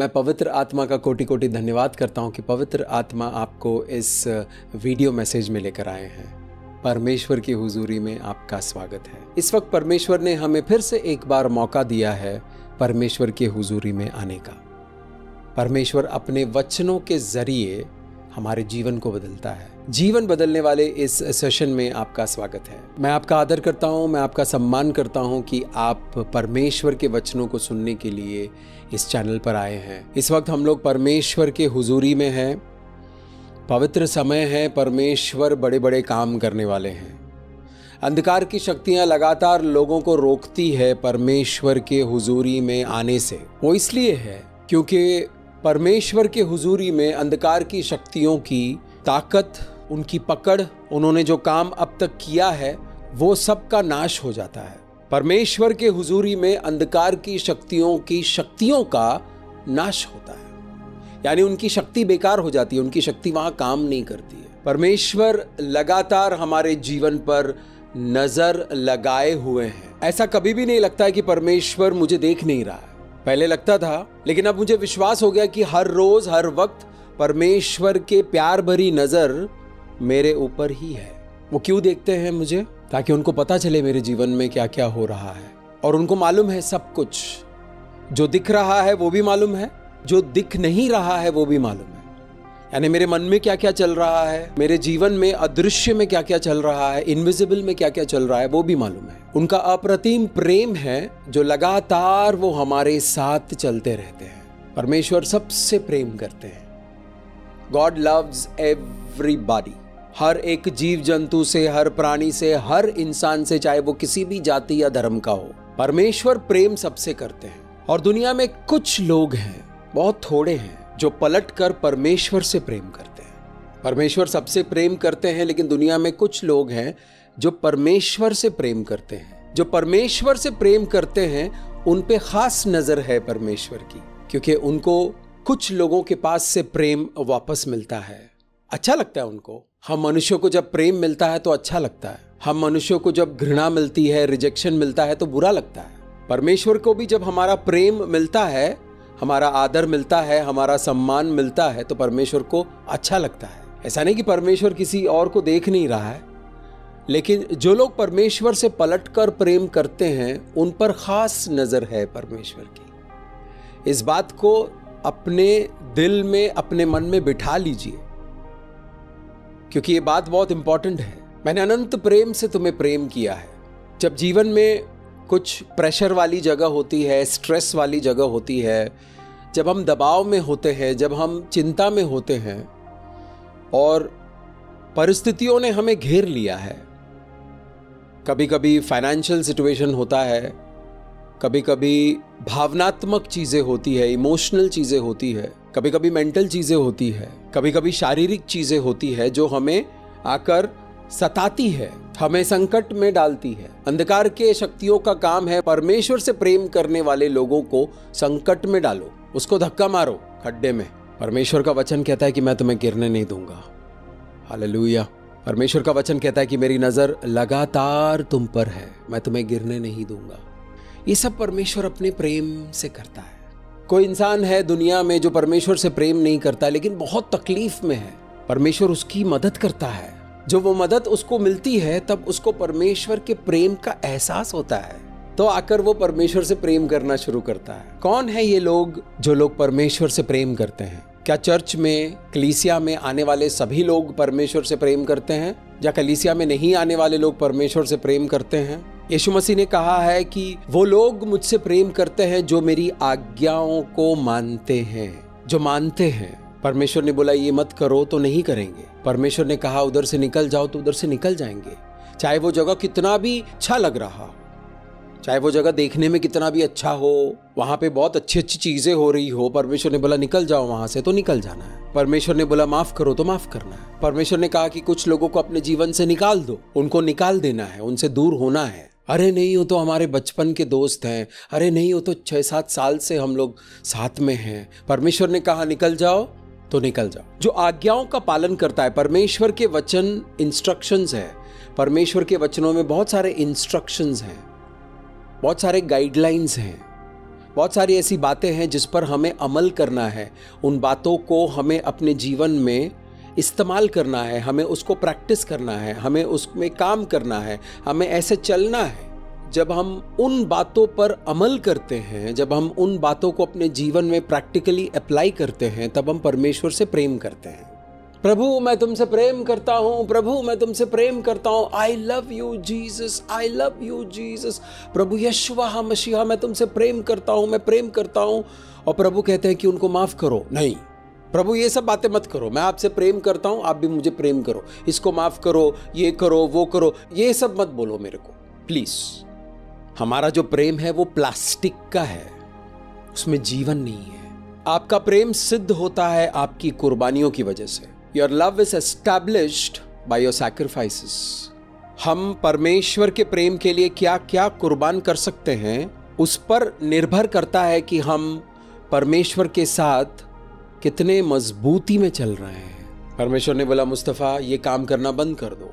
मैं पवित्र आत्मा का कोटि कोटि धन्यवाद करता हूं कि पवित्र आत्मा आपको इस वीडियो मैसेज में लेकर आए हैं। परमेश्वर की हुजूरी में आपका स्वागत है। इस वक्त परमेश्वर ने हमें फिर से एक बार मौका दिया है परमेश्वर की हुजूरी में आने का। परमेश्वर अपने वचनों के जरिए हमारे जीवन को बदलता है। जीवन बदलने वाले इस सेशन में आपका स्वागत है। मैं आपका आदर करता हूं, मैं आपका सम्मान करता हूं कि आप परमेश्वर के वचनों को सुनने के लिए इस चैनल पर आए हैं। इस वक्त हम लोग परमेश्वर के हुजूरी में हैं। पवित्र समय है, परमेश्वर बड़े बड़े काम करने वाले हैं। अंधकार की शक्तियां लगातार लोगों को रोकती है परमेश्वर के हुजूरी में आने से। वो इसलिए है क्योंकि परमेश्वर के हुजूरी में अंधकार की शक्तियों की ताकत, उनकी पकड़, उन्होंने जो काम अब तक किया है वो सब का नाश हो जाता है। परमेश्वर के हुजूरी में अंधकार की शक्तियों का नाश होता है, यानी उनकी शक्ति बेकार हो जाती है, उनकी शक्ति वहां काम नहीं करती है। परमेश्वर लगातार हमारे जीवन पर नजर लगाए हुए हैं। ऐसा कभी भी नहीं लगता है कि परमेश्वर मुझे देख नहीं रहा है। पहले लगता था, लेकिन अब मुझे विश्वास हो गया कि हर रोज हर वक्त परमेश्वर के प्यार भरी नजर मेरे ऊपर ही है। वो क्यों देखते हैं मुझे? ताकि उनको पता चले मेरे जीवन में क्या क्या हो रहा है। और उनको मालूम है सब कुछ। जो दिख रहा है वो भी मालूम है, जो दिख नहीं रहा है वो भी मालूम है। यानी मेरे मन में क्या क्या चल रहा है, मेरे जीवन में अदृश्य में क्या क्या चल रहा है, इनविजिबल में क्या क्या चल रहा है, वो भी मालूम है। उनका अप्रतिम प्रेम है जो लगातार वो हमारे साथ चलते रहते हैं। परमेश्वर सबसे प्रेम करते हैं। God loves everybody. हर एक जीव जंतु से, हर प्राणी से, हर इंसान से, चाहे वो किसी भी जाति या धर्म का हो, परमेश्वर प्रेम सबसे करते हैं। और दुनिया में कुछ लोग हैं, बहुत थोड़े हैं, जो पलट कर परमेश्वर से प्रेम करते हैं। परमेश्वर सबसे प्रेम करते हैं, लेकिन दुनिया में कुछ लोग हैं जो परमेश्वर से प्रेम करते हैं। जो परमेश्वर से प्रेम करते हैं उन पे खास नजर है परमेश्वर की, क्योंकि उनको कुछ लोगों के पास से प्रेम वापस मिलता है। अच्छा लगता है उनको। हम मनुष्यों को जब प्रेम मिलता है तो अच्छा लगता है। हम मनुष्यों को जब घृणा मिलती है, रिजेक्शन मिलता है तो बुरा लगता है। परमेश्वर को भी जब हमारा प्रेम मिलता है, हमारा आदर मिलता है, हमारा सम्मान मिलता है तो परमेश्वर को अच्छा लगता है। ऐसा नहीं कि परमेश्वर किसी और को देख नहीं रहा है, लेकिन जो लोग परमेश्वर से पलटकर प्रेम करते हैं उन पर खास नजर है परमेश्वर की। इस बात को अपने दिल में, अपने मन में बिठा लीजिए, क्योंकि ये बात बहुत इंपॉर्टेंट है। मैंने अनंत प्रेम से तुम्हें प्रेम किया है। जब जीवन में कुछ प्रेशर वाली जगह होती है, स्ट्रेस वाली जगह होती है, जब हम दबाव में होते हैं, जब हम चिंता में होते हैं और परिस्थितियों ने हमें घेर लिया है, कभी कभी फाइनेंशियल सिचुएशन होता है, कभी कभी भावनात्मक चीजें होती है, इमोशनल चीजें होती है, कभी कभी मेंटल चीजें होती है, कभी कभी शारीरिक चीजें होती है जो हमें आकर सताती है, हमें संकट में डालती है। अंधकार के शक्तियों का काम है परमेश्वर से प्रेम करने वाले लोगों को संकट में डालो, उसको धक्का मारो खड्डे में। परमेश्वर का वचन कहता है कि मैं तुम्हें गिरने नहीं दूंगा। हालेलुया। परमेश्वर का वचन कहता है कि मेरी नजर लगातार तुम पर है, मैं तुम्हें गिरने नहीं दूंगा। ये सब परमेश्वर अपने प्रेम से करता है। कोई इंसान है दुनिया में जो परमेश्वर से प्रेम नहीं करता, लेकिन बहुत तकलीफ में है, परमेश्वर उसकी मदद करता है। जो वो मदद उसको मिलती है तब उसको परमेश्वर के प्रेम का एहसास होता है, तो आकर वो परमेश्वर से प्रेम करना शुरू करता है। कौन है ये लोग जो लोग परमेश्वर से प्रेम करते हैं? क्या चर्च में, कलीसिया में आने वाले सभी लोग परमेश्वर से प्रेम करते हैं, या कलीसिया में नहीं आने वाले लोग परमेश्वर से प्रेम करते हैं? यीशु मसीह ने कहा है कि वो लोग मुझसे प्रेम करते हैं जो मेरी आज्ञाओं को मानते हैं, जो मानते हैं। परमेश्वर ने बोला ये मत करो तो नहीं करेंगे। परमेश्वर ने कहा उधर से निकल जाओ तो उधर से निकल जाएंगे। चाहे वो जगह कितना भी अच्छा लग रहा हो, चाहे वो जगह देखने में कितना भी अच्छा हो, वहां पे बहुत अच्छी अच्छी चीजें हो रही हो, परमेश्वर ने बोला निकल जाओ वहां से तो निकल जाना है। परमेश्वर ने बोला माफ करो तो माफ करना है। परमेश्वर ने कहा कि कुछ लोगों को अपने जीवन से निकाल दो, उनको निकाल देना है, उनसे दूर होना है। अरे नहीं, वो तो हमारे बचपन के दोस्त हैं, अरे नहीं, वो तो 6-7 साल से हम लोग साथ में हैं। परमेश्वर ने कहा निकल जाओ तो निकल जाओ। जो आज्ञाओं का पालन करता है, परमेश्वर के वचन इंस्ट्रक्शंस है, परमेश्वर के वचनों में बहुत सारे इंस्ट्रक्शंस हैं, बहुत सारे गाइडलाइंस हैं, बहुत सारी ऐसी बातें हैं जिस पर हमें अमल करना है, उन बातों को हमें अपने जीवन में इस्तेमाल करना है, हमें उसको प्रैक्टिस करना है, हमें उसमें काम करना है, हमें ऐसे चलना है। जब हम उन बातों पर अमल करते हैं, जब हम उन बातों को अपने जीवन में प्रैक्टिकली अप्लाई करते हैं, तब हम परमेश्वर से प्रेम करते हैं। प्रभु मैं तुमसे प्रेम करता हूँ, प्रभु मैं तुमसे प्रेम करता हूँ, I love you Jesus, I love you Jesus, प्रभु यशुआ मसीहा मैं तुमसे प्रेम करता हूँ, मैं प्रेम करता हूँ। और प्रभु कहते हैं कि उनको माफ करो। नहीं प्रभु ये सब बातें मत करो, मैं आपसे प्रेम करता हूँ, आप भी मुझे प्रेम करो, इसको माफ करो, ये करो, वो करो, ये सब मत बोलो मेरे को प्लीज। हमारा जो प्रेम है वो प्लास्टिक का है, उसमें जीवन नहीं है। आपका प्रेम सिद्ध होता है आपकी कुर्बानियों की वजह से। Your love is established by your sacrifices. हम परमेश्वर के प्रेम के लिए क्या क्या कुर्बान कर सकते हैं, उस पर निर्भर करता है कि हम परमेश्वर के साथ कितने मजबूती में चल रहे हैं। परमेश्वर ने बोला मुस्तफा ये काम करना बंद कर दो।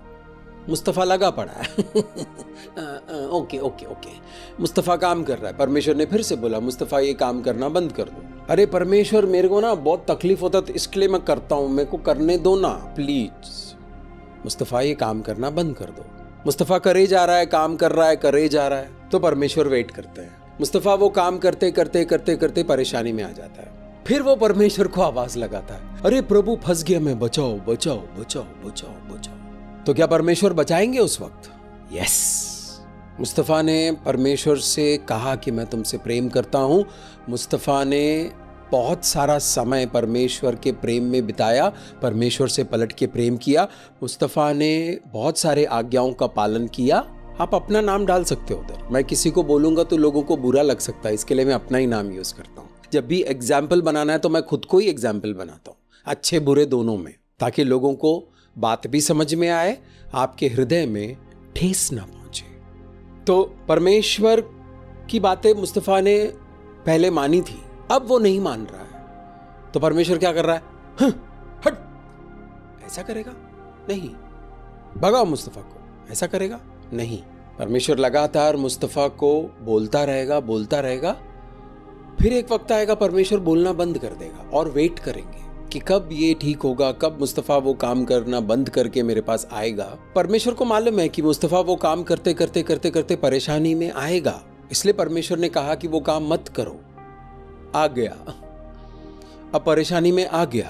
मुस्तफा लगा पड़ा है ओके ओके ओके, मुस्तफा काम कर रहा है। परमेश्वर ने फिर से बोला मुस्तफा ये काम करना बंद कर दो। अरे परमेश्वर मेरे को ना बहुत तकलीफ होता तो इसके लिए मैं करता हूं, मेरे को करने दो ना प्लीज। मुस्तफा ये काम करना बंद कर दो। मुस्तफा करे जा रहा है, काम कर रहा है, करे जा रहा है, तो परमेश्वर वेट करते हैं। मुस्तफा वो काम करते करते करते करते परेशानी में आ जाता है, फिर वो परमेश्वर को आवाज लगाता है, अरे प्रभु फंस गया मैं, बचाओ बचाओ बचाओ बचाओ बचाओ। तो क्या परमेश्वर बचाएंगे उस वक्त? यस। मुस्तफा ने परमेश्वर से कहा कि मैं तुमसे प्रेम करता हूं। मुस्तफा ने बहुत सारा समय परमेश्वर के प्रेम में बिताया, परमेश्वर से पलट के प्रेम किया। मुस्तफा ने बहुत सारे आज्ञाओं का पालन किया। आप अपना नाम डाल सकते हो उधर, मैं किसी को बोलूंगा तो लोगों को बुरा लग सकता है, इसके लिए मैं अपना ही नाम यूज करता हूँ। जब भी एग्जाम्पल बनाना है तो मैं खुद को ही एग्जाम्पल बनाता हूँ, अच्छे बुरे दोनों में, ताकि लोगों को बात भी समझ में आए, आपके हृदय में ठेस ना पहुंचे। तो परमेश्वर की बातें मुस्तफा ने पहले मानी थी, अब वो नहीं मान रहा है। तो परमेश्वर क्या कर रहा है? हट, ऐसा करेगा नहीं, भगाओ मुस्तफा को, ऐसा करेगा नहीं। परमेश्वर लगातार मुस्तफा को बोलता रहेगा, बोलता रहेगा। फिर एक वक्त आएगा परमेश्वर बोलना बंद कर देगा और वेट करेंगे कि कब ये ठीक होगा, कब मुस्तफा वो काम करना बंद करके मेरे पास आएगा। परमेश्वर को मालूम है कि मुस्तफा वो काम करते करते करते करते परेशानी में आएगा, इसलिए परमेश्वर ने कहा कि वो काम मत करो। आ गया, अब परेशानी में आ गया।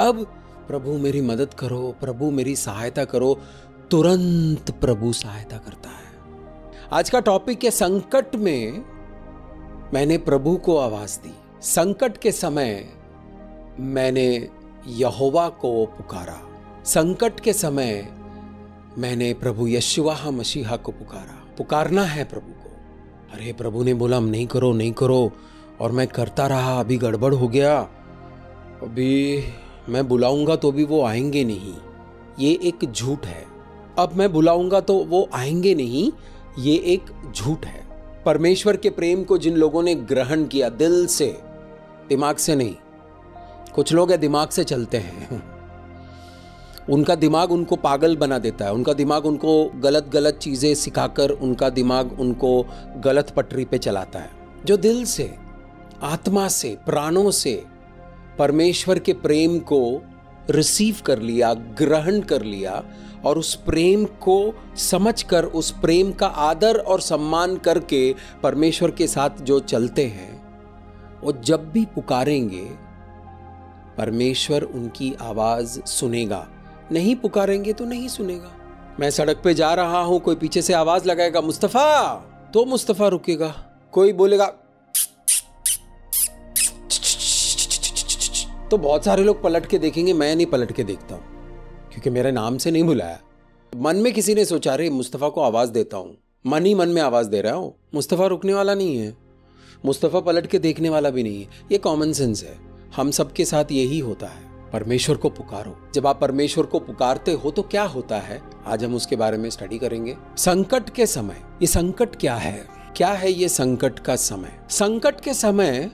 अब प्रभु मेरी मदद करो, प्रभु मेरी सहायता करो। तुरंत प्रभु सहायता करता है। आज का टॉपिक है संकट में मैंने प्रभु को आवाज दी। संकट के समय मैंने यहोवा को पुकारा। संकट के समय मैंने प्रभु यशुआ मसीहा को पुकारा। पुकारना है प्रभु को। अरे प्रभु ने बोला नहीं करो नहीं करो, और मैं करता रहा, अभी गड़बड़ हो गया, अभी मैं बुलाऊंगा तो भी वो आएंगे नहीं, ये एक झूठ है। अब मैं बुलाऊंगा तो वो आएंगे नहीं, ये एक झूठ है। परमेश्वर के प्रेम को जिन लोगों ने ग्रहण किया दिल से, दिमाग से नहीं, कुछ लोग है दिमाग से चलते हैं, उनका दिमाग उनको पागल बना देता है, उनका दिमाग उनको गलत गलत चीजें सिखाकर उनका दिमाग उनको गलत पटरी पे चलाता है। जो दिल से, आत्मा से, प्राणों से परमेश्वर के प्रेम को रिसीव कर लिया, ग्रहण कर लिया, और उस प्रेम को समझकर, उस प्रेम का आदर और सम्मान करके परमेश्वर के साथ जो चलते हैं, वो जब भी पुकारेंगे परमेश्वर उनकी आवाज सुनेगा। नहीं पुकारेंगे तो नहीं सुनेगा। मैं सड़क पे जा रहा हूं, कोई पीछे से आवाज लगाएगा मुस्तफा, तो मुस्तफा रुकेगा। कोई बोलेगा तो बहुत सारे लोग पलट के देखेंगे, मैं नहीं पलट के देखता हूं क्योंकि मेरे नाम से नहीं बुलाया। मन में किसी ने सोचा रे मुस्तफा को आवाज देता हूं, मन ही मन में आवाज दे रहा हूं। मुस्तफा रुकने वाला नहीं है, मुस्तफा पलट के देखने वाला भी नहीं है। ये कॉमन सेंस है, हम सबके साथ यही होता है। परमेश्वर को पुकारो। जब आप परमेश्वर को पुकारते हो तो क्या होता है, आज हम उसके बारे में स्टडी करेंगे। संकट के समय, ये संकट क्या है, क्या है ये संकट का समय? संकट के समय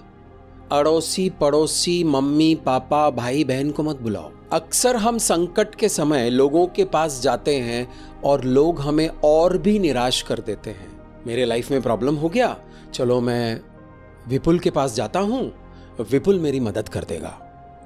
अड़ोसी पड़ोसी, मम्मी पापा, भाई बहन को मत बुलाओ। अक्सर हम संकट के समय लोगों के पास जाते हैं और लोग हमें और भी निराश कर देते हैं। मेरे लाइफ में प्रॉब्लम हो गया, चलो मैं विपुल के पास जाता हूं, विपुल मेरी मदद कर देगा।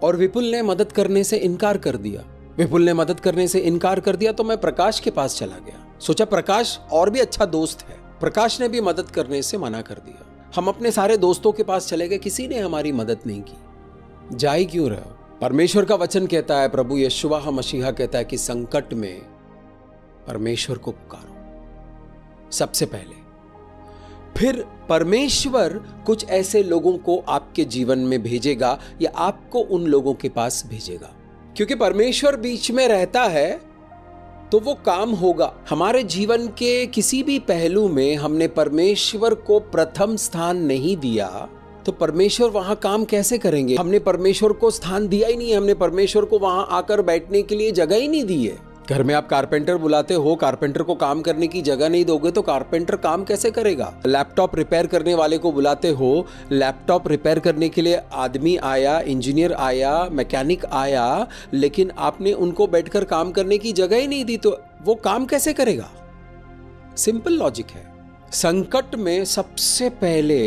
और विपुल ने मदद करने से इनकार कर दिया। विपुल ने मदद करने से इनकार कर दिया तो मैं प्रकाश के पास चला गया। सोचा प्रकाश और भी अच्छा दोस्त है, प्रकाश ने भी मदद करने से मना कर दिया। हम अपने सारे दोस्तों के पास चले गए, किसी ने हमारी मदद नहीं की। जा ही क्यों रहे हो? परमेश्वर का वचन कहता है, प्रभु यशुआ मसीहा कहता है कि संकट में परमेश्वर को पुकारो सबसे पहले। फिर परमेश्वर कुछ ऐसे लोगों को आपके जीवन में भेजेगा या आपको उन लोगों के पास भेजेगा। क्योंकि परमेश्वर बीच में रहता है तो वो काम होगा। हमारे जीवन के किसी भी पहलू में हमने परमेश्वर को प्रथम स्थान नहीं दिया तो परमेश्वर वहां काम कैसे करेंगे? हमने परमेश्वर को स्थान दिया ही नहीं है, हमने परमेश्वर को वहां आकर बैठने के लिए जगह ही नहीं दी है। घर में आप कारपेंटर बुलाते हो, कारपेंटर को काम करने की जगह नहीं दोगे तो कारपेंटर काम कैसे करेगा? लैपटॉप रिपेयर करने वाले को बुलाते हो, लैपटॉप रिपेयर करने के लिए आदमी आया, इंजीनियर आया, मैकेनिक आया, लेकिन आपने उनको बैठकर काम करने की जगह ही नहीं दी तो वो काम कैसे करेगा? सिंपल लॉजिक है। संकट में सबसे पहले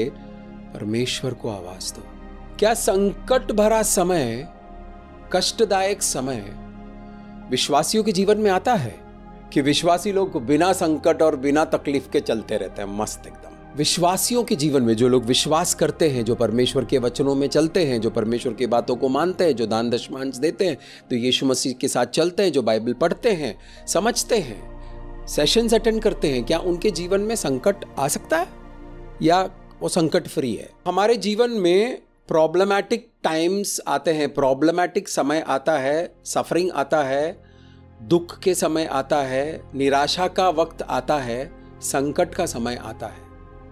परमेश्वर को आवाज दो। क्या संकट भरा समय, कष्टदायक समय विश्वासियों के जीवन में आता है कि विश्वासी लोग बिना संकट और बिना तकलीफ के चलते रहते हैं मस्त एकदम? विश्वासियों के जीवन में जो लोग विश्वास करते हैं, जो परमेश्वर के वचनों में चलते हैं, जो परमेश्वर की बातों को मानते हैं, जो दान दशमांश देते हैं, तो यीशु मसीह के साथ चलते हैं, जो बाइबल पढ़ते हैं, समझते हैं, सेशंस अटेंड करते हैं, क्या उनके जीवन में संकट आ सकता है या वो संकट फ्री है? हमारे जीवन में प्रॉब्लमैटिक टाइम्स आते हैं, प्रॉब्लमैटिक समय आता है, सफरिंग आता है, दुख के समय आता है, निराशा का वक्त आता है, संकट का समय आता है,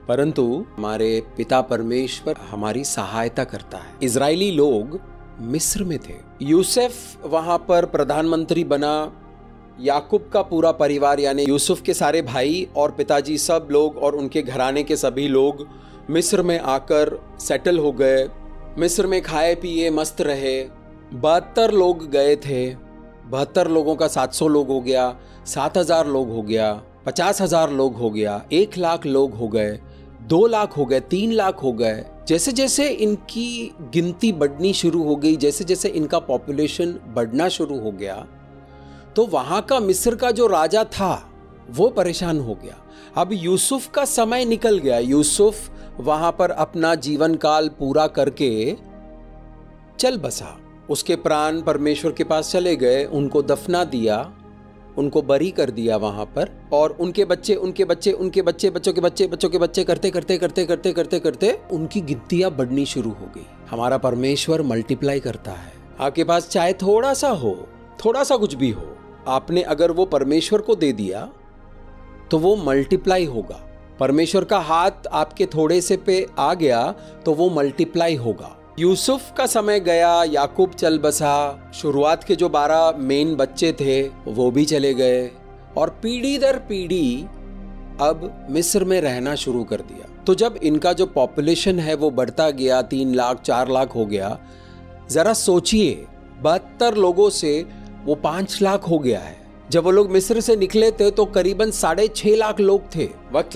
परंतु हमारे पिता परमेश्वर हमारी सहायता करता है। इजरायली लोग मिस्र में थे, यूसुफ वहां पर प्रधानमंत्री बना, याकूब का पूरा परिवार यानी यूसुफ के सारे भाई और पिताजी सब लोग और उनके घराने के सभी लोग मिस्र में आकर सेटल हो गए। मिस्र में खाए पिए मस्त रहे। 72 लोग गए थे, 72 लोगों का 700 लोग हो गया, 7000 लोग हो गया, 50,000 लोग हो गया, 1 लाख लोग हो गए, 2 लाख हो गए, 3 लाख हो गए। जैसे जैसे इनकी गिनती बढ़नी शुरू हो गई, जैसे जैसे इनका पॉपुलेशन बढ़ना शुरू हो गया, तो वहां का मिस्र का जो राजा था वो परेशान हो गया। अब यूसुफ का समय निकल गया। यूसुफ वहां पर अपना जीवन काल पूरा करके चल बसा। उसके प्राण परमेश्वर के पास चले गए, उनको दफना दिया, उनको बरी कर दिया वहां पर, और उनके बच्चे उनके बच्चे उनके बच्चे बच्चों के बच्चे बच्चों के बच्चे करते करते करते करते करते करते उनकी गिनतियां बढ़नी शुरू हो गई। हमारा परमेश्वर मल्टीप्लाई करता है। आपके पास चाहे थोड़ा सा हो, थोड़ा सा कुछ भी हो, आपने अगर वो परमेश्वर को दे दिया तो वो मल्टीप्लाई होगा। परमेश्वर का हाथ आपके थोड़े से पे आ गया तो वो मल्टीप्लाई होगा। यूसुफ का समय गया, याकूब चल बसा, शुरुआत के जो 12 मेन बच्चे थे वो भी चले गए, और पीढ़ी दर पीढ़ी अब मिस्र में रहना शुरू कर दिया। तो जब इनका जो पॉपुलेशन है वो बढ़ता गया, 3 लाख 4 लाख हो गया। जरा सोचिए, 72 लोगों से वो 5 लाख हो गया है। जब वो लोग मिस्र से निकले थे तो करीबन 6.5 लाख लोग थे। वक्त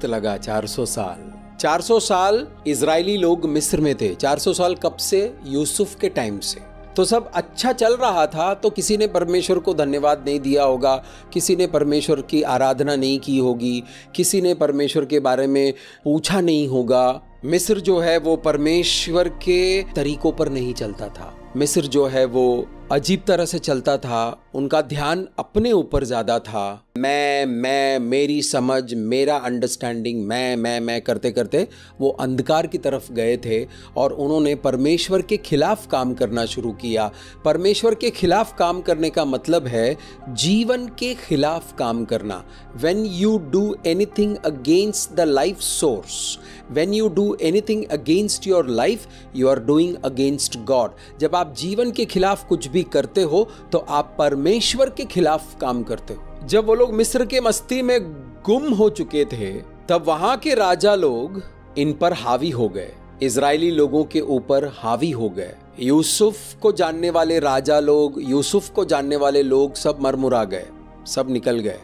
लगा 400 साल। 400 साल इजरायली लोग मिस्र में थे। 400 साल कब से? यूसुफ के टाइम से। तो सब अच्छा चल रहा था, तो किसी ने परमेश्वर को धन्यवाद नहीं दिया होगा, किसी ने परमेश्वर की आराधना नहीं की होगी, किसी ने परमेश्वर के बारे में पूछा नहीं होगा। मिस्र जो है वो परमेश्वर के तरीकों पर नहीं चलता था। मिस्र जो है वो अजीब तरह से चलता था। उनका ध्यान अपने ऊपर ज्यादा था। मैं मेरी समझ, मेरा अंडरस्टैंडिंग, मैं करते करते वो अंधकार की तरफ गए थे और उन्होंने परमेश्वर के खिलाफ काम करना शुरू किया। परमेश्वर के खिलाफ काम करने का मतलब है जीवन के खिलाफ काम करना। When you do anything against the life source, when you do anything against your life, you are doing against God. जब आप जीवन के खिलाफ कुछ भी करते हो तो आप परमेश्वर के खिलाफ काम करते हो। जब वो लोग मिस्र के मस्ती में गुम हो चुके थे तब वहां के राजा लोग इन पर हावी हो गए, इजरायली लोगों के ऊपर हावी हो गए। यूसुफ को जानने वाले राजा लोग, यूसुफ को जानने वाले लोग सब मरमुरा गए, सब निकल गए।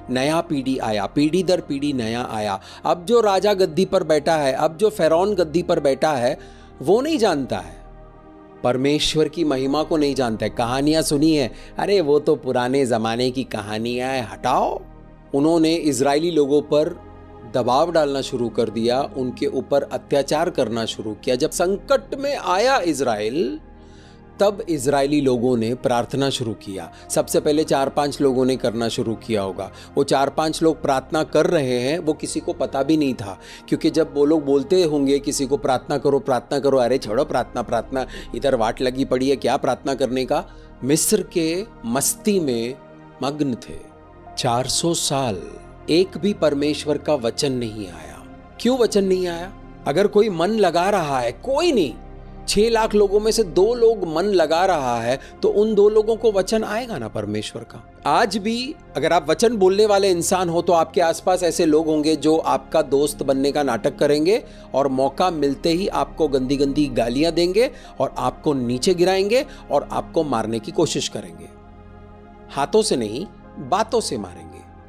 नया पीढ़ी आया, पीढ़ी दर पीढ़ी नया आया। अब जो राजा गद्दी पर बैठा है, अब जो फ़िरौन गद्दी पर बैठा है, वो नहीं जानता है, परमेश्वर की महिमा को नहीं जानता है। कहानियां सुनी है, अरे वो तो पुराने ज़माने की कहानियां हैं, हटाओ। उन्होंने इजरायली लोगों पर दबाव डालना शुरू कर दिया, उनके ऊपर अत्याचार करना शुरू किया। जब संकट में आया इजराइल, तब इजरायली लोगों ने प्रार्थना शुरू किया। सबसे पहले 4-5 लोगों ने करना शुरू किया होगा। वो 4-5 लोग प्रार्थना कर रहे हैं, वो किसी को पता भी नहीं था, क्योंकि जब वो लोग बोलते होंगे किसी को प्रार्थना करो, अरे छोड़ो प्रार्थना, इधर वाट लगी पड़ी है, क्या प्रार्थना करने का। मिस्र के मस्ती में मग्न थे। 400 साल एक भी परमेश्वर का वचन नहीं आया। क्यों वचन नहीं आया? अगर कोई मन लगा रहा है, कोई नहीं, 6 लाख लोगों में से 2 लोग मन लगा रहा है, तो उन 2 लोगों को वचन आएगा ना परमेश्वर का। आज भी अगर आप वचन बोलने वाले इंसान हो, तो आपके आसपास ऐसे लोग होंगे जो आपका दोस्त बनने का नाटक करेंगे और मौका मिलते ही आपको गंदी गंदी गालियां देंगे और आपको नीचे गिराएंगे और आपको मारने की कोशिश करेंगे। हाथों से नहीं, बातों से मारेंगे।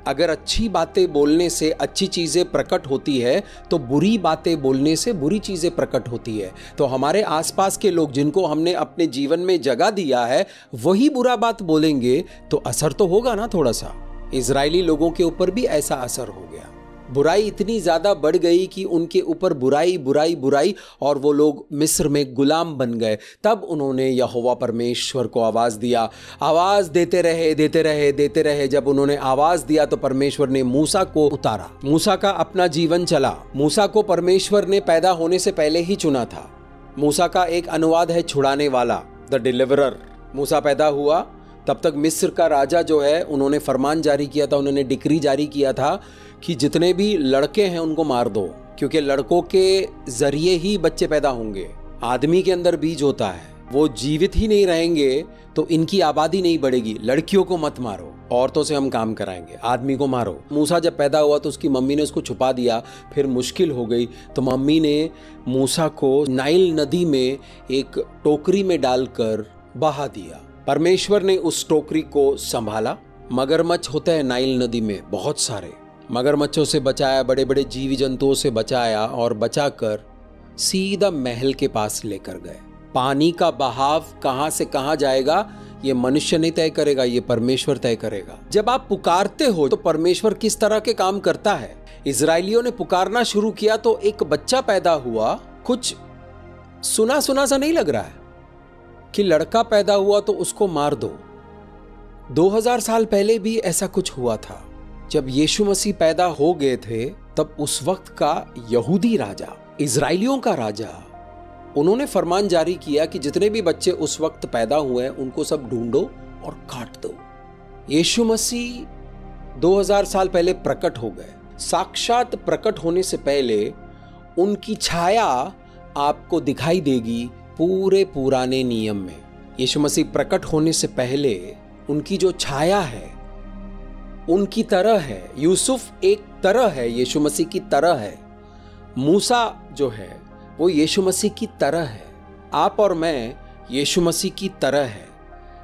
अगर अच्छी बातें बोलने से अच्छी चीजें प्रकट होती है, तो बुरी बातें बोलने से बुरी चीजें प्रकट होती है। तो हमारे आसपास के लोग जिनको हमने अपने जीवन में जगह दिया है, वही बुरा बात बोलेंगे, तो असर तो होगा ना थोड़ा सा। इजरायली लोगों के ऊपर भी ऐसा असर हो गया। बुराई इतनी ज्यादा बढ़ गई कि उनके ऊपर बुराई और वो लोग मिस्र में गुलाम बन गए। तब उन्होंने यहोवा परमेश्वर को आवाज दिया। आवाज देते रहे। जब उन्होंने आवाज दिया तो परमेश्वर ने मूसा को उतारा। मूसा का अपना जीवन चला। मूसा को परमेश्वर ने पैदा होने से पहले ही चुना था। मूसा का एक अनुवाद है छुड़ाने वाला, द डिलीवरर। मूसा पैदा हुआ, तब तक मिस्र का राजा जो है, उन्होंने फरमान जारी किया था, उन्होंने डिक्री जारी किया था कि जितने भी लड़के हैं उनको मार दो, क्योंकि लड़कों के जरिए ही बच्चे पैदा होंगे। आदमी के अंदर बीज होता है, वो जीवित ही नहीं रहेंगे तो इनकी आबादी नहीं बढ़ेगी। लड़कियों को मत मारो, औरतों से हम काम कराएंगे, आदमी को मारो। मूसा जब पैदा हुआ तो उसकी मम्मी ने उसको छुपा दिया, फिर मुश्किल हो गई तो मम्मी ने मूसा को नाइल नदी में एक टोकरी में डालकर बहा दिया। परमेश्वर ने उस टोकरी को संभाला। मगरमच्छ होते हैं नाइल नदी में बहुत सारे, मगरमच्छों से बचाया, बड़े बड़े जीव जंतुओं से बचाया और बचाकर सीधा महल के पास लेकर गए। पानी का बहाव कहां से कहां जाएगा ये मनुष्य नहीं तय करेगा, ये परमेश्वर तय करेगा। जब आप पुकारते हो तो परमेश्वर किस तरह के काम करता है। इजरायलियों ने पुकारना शुरू किया तो एक बच्चा पैदा हुआ। कुछ सुना सा नहीं लग रहा है कि लड़का पैदा हुआ तो उसको मार दो। 2000 साल पहले भी ऐसा कुछ हुआ था। जब यीशु मसीह पैदा हो गए थे, तब उस वक्त का यहूदी राजा, इजरायलियों का राजा, उन्होंने फरमान जारी किया कि जितने भी बच्चे उस वक्त पैदा हुए हैं उनको सब ढूंढो और काट दो। यीशु मसीह 2000 साल पहले प्रकट हो गए। साक्षात प्रकट होने से पहले उनकी छाया आपको दिखाई देगी पूरे पुराने नियम में। यीशु मसीह प्रकट होने से पहले उनकी जो छाया है उनकी तरह है। यूसुफ एक तरह है, यीशु मसीह की तरह है। मूसा जो है वो यीशु मसीह की तरह है। आप और मैं यीशु मसीह की तरह है।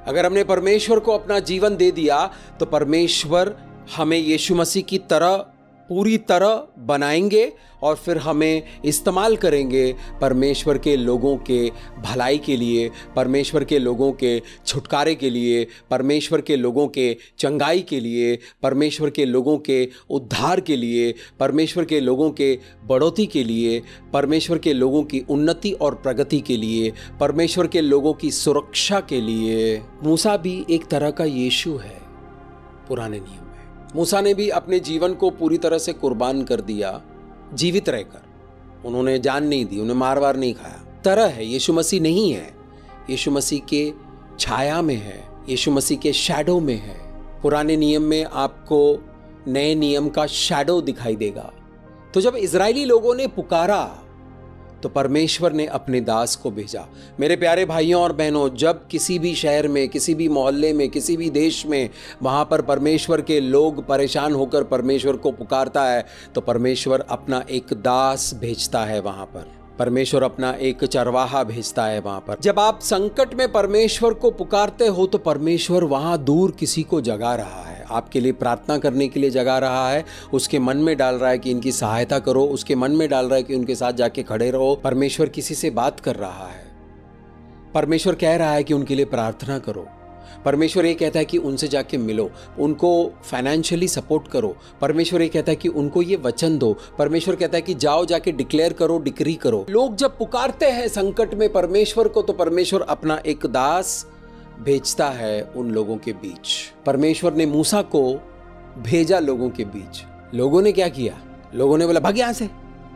अगर हमने परमेश्वर को अपना जीवन दे दिया तो परमेश्वर हमें यीशु मसीह की तरह पूरी तरह बनाएंगे और फिर हमें इस्तेमाल करेंगे परमेश्वर के लोगों के भलाई के लिए, परमेश्वर के लोगों के छुटकारे के लिए, परमेश्वर के लोगों के चंगाई के लिए, परमेश्वर के लोगों के उद्धार के लिए, परमेश्वर के लोगों के बढ़ोतरी के लिए, परमेश्वर के लोगों की उन्नति और प्रगति के लिए, परमेश्वर के लोगों की सुरक्षा के लिए। मूसा भी एक तरह का यीशु है पुराने नियम। मूसा ने भी अपने जीवन को पूरी तरह से कुर्बान कर दिया, जीवित रहकर। उन्होंने जान नहीं दी, उन्हें मार वार नहीं खाया। तरह है, यीशु मसीह नहीं है, यीशु मसीह के छाया में है, यीशु मसीह के शैडो में है। पुराने नियम में आपको नए नियम का शैडो दिखाई देगा। तो जब इजरायली लोगों ने पुकारा तो परमेश्वर ने अपने दास को भेजा। मेरे प्यारे भाइयों और बहनों, जब किसी भी शहर में, किसी भी मोहल्ले में, किसी भी देश में वहाँ पर परमेश्वर के लोग परेशान होकर परमेश्वर को पुकारता है तो परमेश्वर अपना एक दास भेजता है वहाँ पर। परमेश्वर अपना एक चरवाहा भेजता है वहाँ पर। जब आप संकट में परमेश्वर को पुकारते हो तो परमेश्वर वहाँ दूर किसी को जगा रहा है। है, आपके लिए प्रार्थना करने के लिए जगा रहा है, उसके मन में डाल रहा है कि इनकी सहायता करो, उसके मन में डाल रहा है कि उनके साथ जाके खड़े रहो। परमेश्वर किसी से बात कर रहा है, परमेश्वर कह रहा है कि उनके लिए प्रार्थना करो। परमेश्वर ये कहता है कि उनसे जाके मिलो, उनको फाइनेंशियली सपोर्ट करो। परमेश्वर ये कहता है कि उनको ये वचन दो। परमेश्वर कहता है कि जाओ जाके डिक्लेयर करो, डिक्री करो। लोग जब पुकारते हैं संकट में परमेश्वर को, तो परमेश्वर अपना एक दास भेजता है उन लोगों के बीच। परमेश्वर ने मूसा को भेजा लोगों के बीच। लोगों ने क्या किया? लोगों ने बोला भाग यहां से।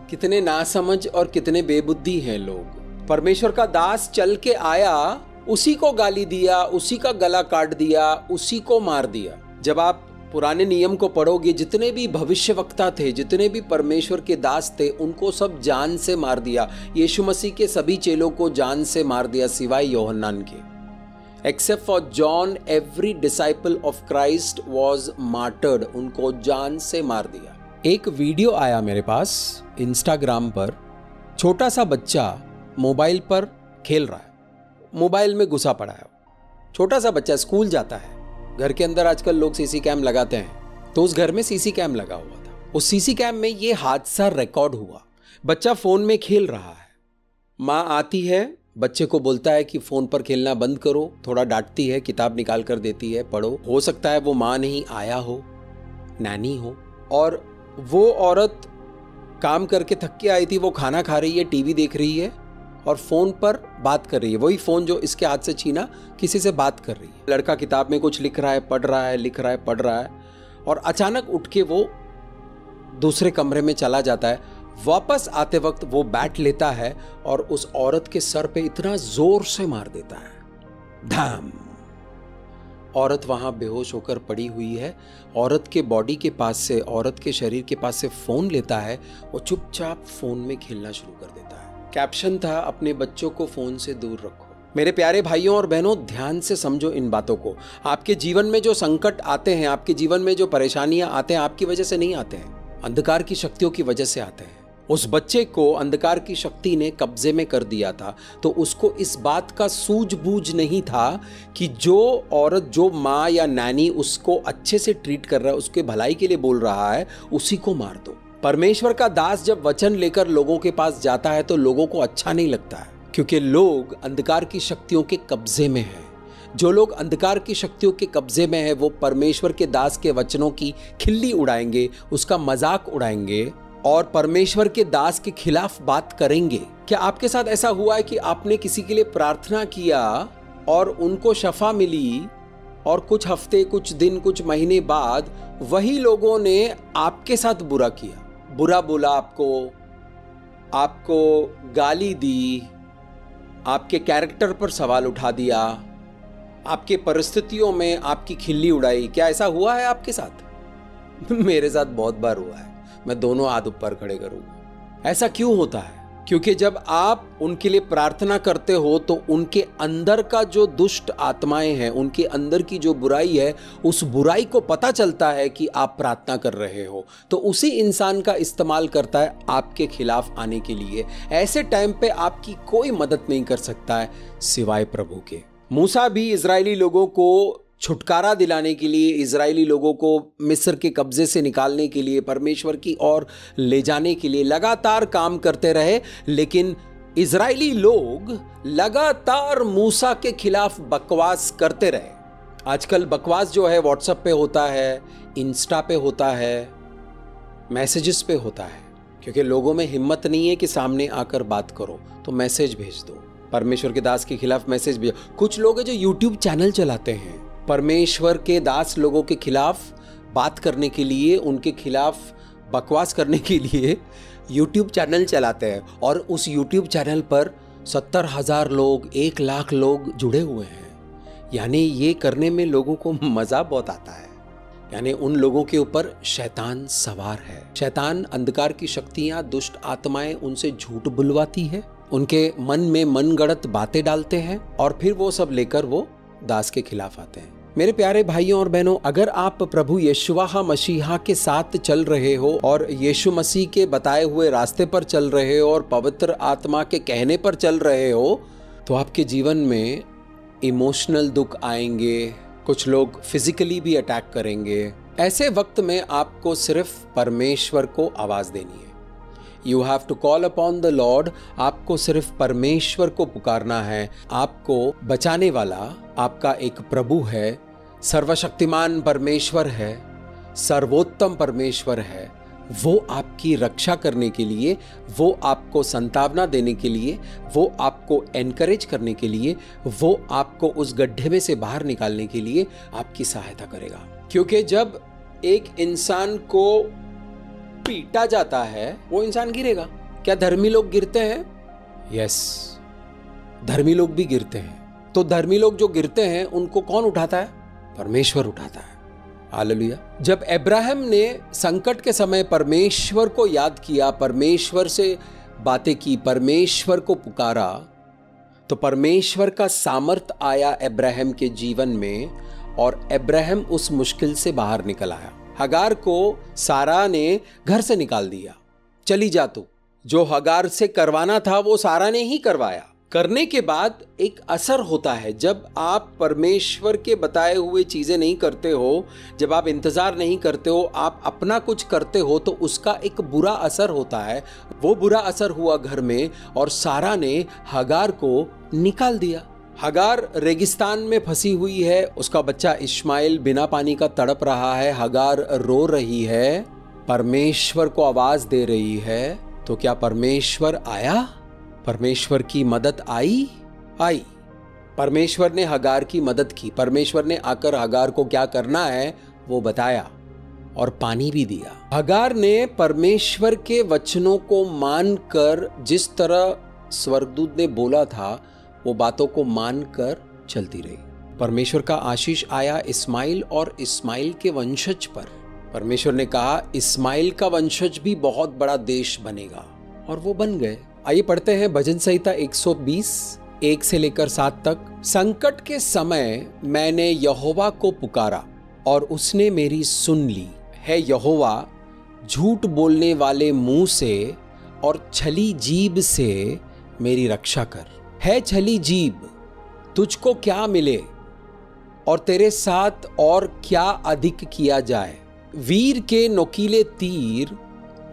कितने नासमझ और कितने बेबुद्धि हैं लोग। परमेश्वर का दास चल के आया, उसी को गाली दिया, उसी का गला काट दिया, उसी को मार दिया। जब आप पुराने नियम को पढ़ोगे, जितने भी भविष्यवक्ता थे, जितने भी परमेश्वर के दास थे, उनको सब जान से मार दिया। यीशु मसीह के सभी चेलों को जान से मार दिया सिवाय योहन्नान के। Except for John every disciple of Christ was martyred. उनको जान से मार दिया। एक वीडियो आया मेरे पास इंस्टाग्राम पर, छोटा सा बच्चा मोबाइल पर खेल रहा है, मोबाइल में घुसा पड़ा है। छोटा सा बच्चा स्कूल जाता है, घर के अंदर आजकल लोग सीसी कैम लगाते हैं, तो उस घर में सीसी कैम लगा हुआ था। उस सीसी कैम में ये हादसा रिकॉर्ड हुआ। बच्चा फोन में खेल रहा है, माँ आती है, बच्चे को बोलता है कि फोन पर खेलना बंद करो, थोड़ा डांटती है, किताब निकाल कर देती है, पढ़ो। हो सकता है वो माँ नहीं, आया हो, नैनी हो, और वो औरत काम करके थक के आई थी, वो खाना खा रही है, टीवी देख रही है और फोन पर बात कर रही है। वही फोन जो इसके हाथ से छीना, किसी से बात कर रही है। लड़का किताब में कुछ लिख रहा है, पढ़ रहा है, लिख रहा है, पढ़ रहा है, और अचानक उठ के वो दूसरे कमरे में चला जाता है। वापस आते वक्त वो बैट लेता है और उस औरत के सर पे इतना जोर से मार देता है, धम। औरत वहां बेहोश होकर पड़ी हुई है। औरत के बॉडी के पास से, औरत के शरीर के पास से फोन लेता है, वो चुपचाप फोन में खेलना शुरू कर देता है। कैप्शन था, अपने बच्चों को फोन से दूर रखो। मेरे प्यारे भाइयों और बहनों, ध्यान से समझो इन बातों को। आपके जीवन में जो संकट आते हैं, आपके जीवन में जो परेशानियां आते हैं, आपकी वजह से नहीं आते हैं, अंधकार की शक्तियों की वजह से आते हैं। उस बच्चे को अंधकार की शक्ति ने कब्जे में कर दिया था, तो उसको इस बात का सूझबूझ नहीं था कि जो औरत, जो माँ या नैनी उसको अच्छे से ट्रीट कर रहा है, उसके भलाई के लिए बोल रहा है, उसी को मार दो। परमेश्वर का दास जब वचन लेकर लोगों के पास जाता है तो लोगों को अच्छा नहीं लगता है, क्योंकि लोग अंधकार की शक्तियों के कब्जे में हैं। जो लोग अंधकार की शक्तियों के कब्जे में हैं, वो परमेश्वर के दास के वचनों की खिल्ली उड़ाएंगे, उसका मजाक उड़ाएंगे और परमेश्वर के दास के खिलाफ बात करेंगे। क्या आपके साथ ऐसा हुआ है कि आपने किसी के लिए प्रार्थना किया और उनको शफा मिली, और कुछ हफ्ते, कुछ दिन, कुछ महीने बाद वही लोगों ने आपके साथ बुरा किया, बुरा बोला आपको गाली दी, आपके कैरेक्टर पर सवाल उठा दिया, आपके परिस्थितियों में आपकी खिल्ली उड़ाई? क्या ऐसा हुआ है आपके साथ? मेरे साथ बहुत बार हुआ है, मैं दोनों हाथ ऊपर खड़े करूंगा। ऐसा क्यों होता है? क्योंकि जब आप उनके लिए प्रार्थना करते हो तो उनके अंदर का जो दुष्ट आत्माएं हैं, उनके अंदर की जो बुराई है, उस बुराई को पता चलता है कि आप प्रार्थना कर रहे हो, तो उसी इंसान का इस्तेमाल करता है आपके खिलाफ आने के लिए। ऐसे टाइम पे आपकी कोई मदद नहीं कर सकता है सिवाय प्रभु के। मूसा भी इजरायली लोगों को छुटकारा दिलाने के लिए, इजरायली लोगों को मिस्र के कब्जे से निकालने के लिए, परमेश्वर की ओर ले जाने के लिए लगातार काम करते रहे, लेकिन इजरायली लोग लगातार मूसा के खिलाफ बकवास करते रहे। आजकल बकवास जो है व्हाट्सएप पे होता है, इंस्टा पे होता है, मैसेजेस पे होता है, क्योंकि लोगों में हिम्मत नहीं है कि सामने आकर बात करो, तो मैसेज भेज दो। परमेश्वर के दास के खिलाफ मैसेज भेजो। कुछ लोग हैं जो यूट्यूब चैनल चलाते हैं, परमेश्वर के दास लोगों के खिलाफ बात करने के लिए, उनके खिलाफ बकवास करने के लिए यूट्यूब चैनल चलाते हैं, और उस यूट्यूब चैनल पर 70,000 लोग, 1 लाख लोग जुड़े हुए हैं। यानी ये करने में लोगों को मजा बहुत आता है। यानी उन लोगों के ऊपर शैतान सवार है। शैतान, अंधकार की शक्तियां, दुष्ट आत्माएं उनसे झूठ बुलवाती है, उनके मन में मनगढ़ंत बातें डालते हैं, और फिर वो सब लेकर वो दास के खिलाफ आते हैं। मेरे प्यारे भाइयों और बहनों, अगर आप प्रभु यीशुआ मसीहा के साथ चल रहे हो और यीशु मसीह के बताए हुए रास्ते पर चल रहे हो और पवित्र आत्मा के कहने पर चल रहे हो, तो आपके जीवन में इमोशनल दुख आएंगे, कुछ लोग फिजिकली भी अटैक करेंगे। ऐसे वक्त में आपको सिर्फ परमेश्वर को आवाज देनी है। You have to call upon the lord. आपको सिर्फ परमेश्वर को पुकारना है। आपको बचाने वाला आपका एक प्रभु है, सर्वशक्तिमान परमेश्वर है, सर्वोत्तम परमेश्वर है। वो आपकी रक्षा करने के लिए, वो आपको संतावना देने के लिए, वो आपको एनकरेज करने के लिए, वो आपको उस गड्ढे में से बाहर निकालने के लिए आपकी सहायता करेगा। क्योंकि जब एक इंसान को पीटा जाता है वो इंसान गिरेगा। क्या धर्मी लोग गिरते हैं? यस, धर्मी लोग भी गिरते हैं। तो धर्मी लोग जो गिरते हैं उनको कौन उठाता है? परमेश्वर उठाता है। हालेलुया। जब अब्राहम ने संकट के समय परमेश्वर को याद किया, परमेश्वर से बातें की, परमेश्वर को पुकारा, तो परमेश्वर का सामर्थ आया अब्राहम के जीवन में और अब्राहम उस मुश्किल से बाहर निकल आया। हगार को सारा ने घर से निकाल दिया। चली जा तू। जो हगार से करवाना था वो सारा ने ही करवाया। करने के बाद एक असर होता है। जब आप परमेश्वर के बताए हुए चीजें नहीं करते हो, जब आप इंतजार नहीं करते हो, आप अपना कुछ करते हो, तो उसका एक बुरा असर होता है। वो बुरा असर हुआ घर में और सारा ने हगार को निकाल दिया। हगार रेगिस्तान में फंसी हुई है। उसका बच्चा इस्माइल बिना पानी का तड़प रहा है। हगार रो रही है, परमेश्वर को आवाज दे रही है। तो क्या परमेश्वर आया? परमेश्वर की मदद आई? परमेश्वर ने हगार की मदद की। परमेश्वर ने आकर हगार को क्या करना है वो बताया और पानी भी दिया। हगार ने परमेश्वर के वचनों को मानकर, जिस तरह स्वर्गदूत ने बोला था, वो बातों को मानकर चलती रही। परमेश्वर का आशीष आया इस्माइल और इस्माइल के वंशज पर। परमेश्वर ने कहा इस्माइल का वंशज भी बहुत बड़ा देश बनेगा, और वो बन गए। आइए पढ़ते हैं भजन संहिता 120 1 से लेकर 7 तक। संकट के समय मैंने यहोवा को पुकारा और उसने मेरी सुन ली। है यहोवा, झूठ बोलने वाले मुंह से और छली जीभ से मेरी रक्षा कर। है छली जीभ, तुझको क्या मिले और तेरे साथ और क्या अधिक किया जाए? वीर के नोकीले तीर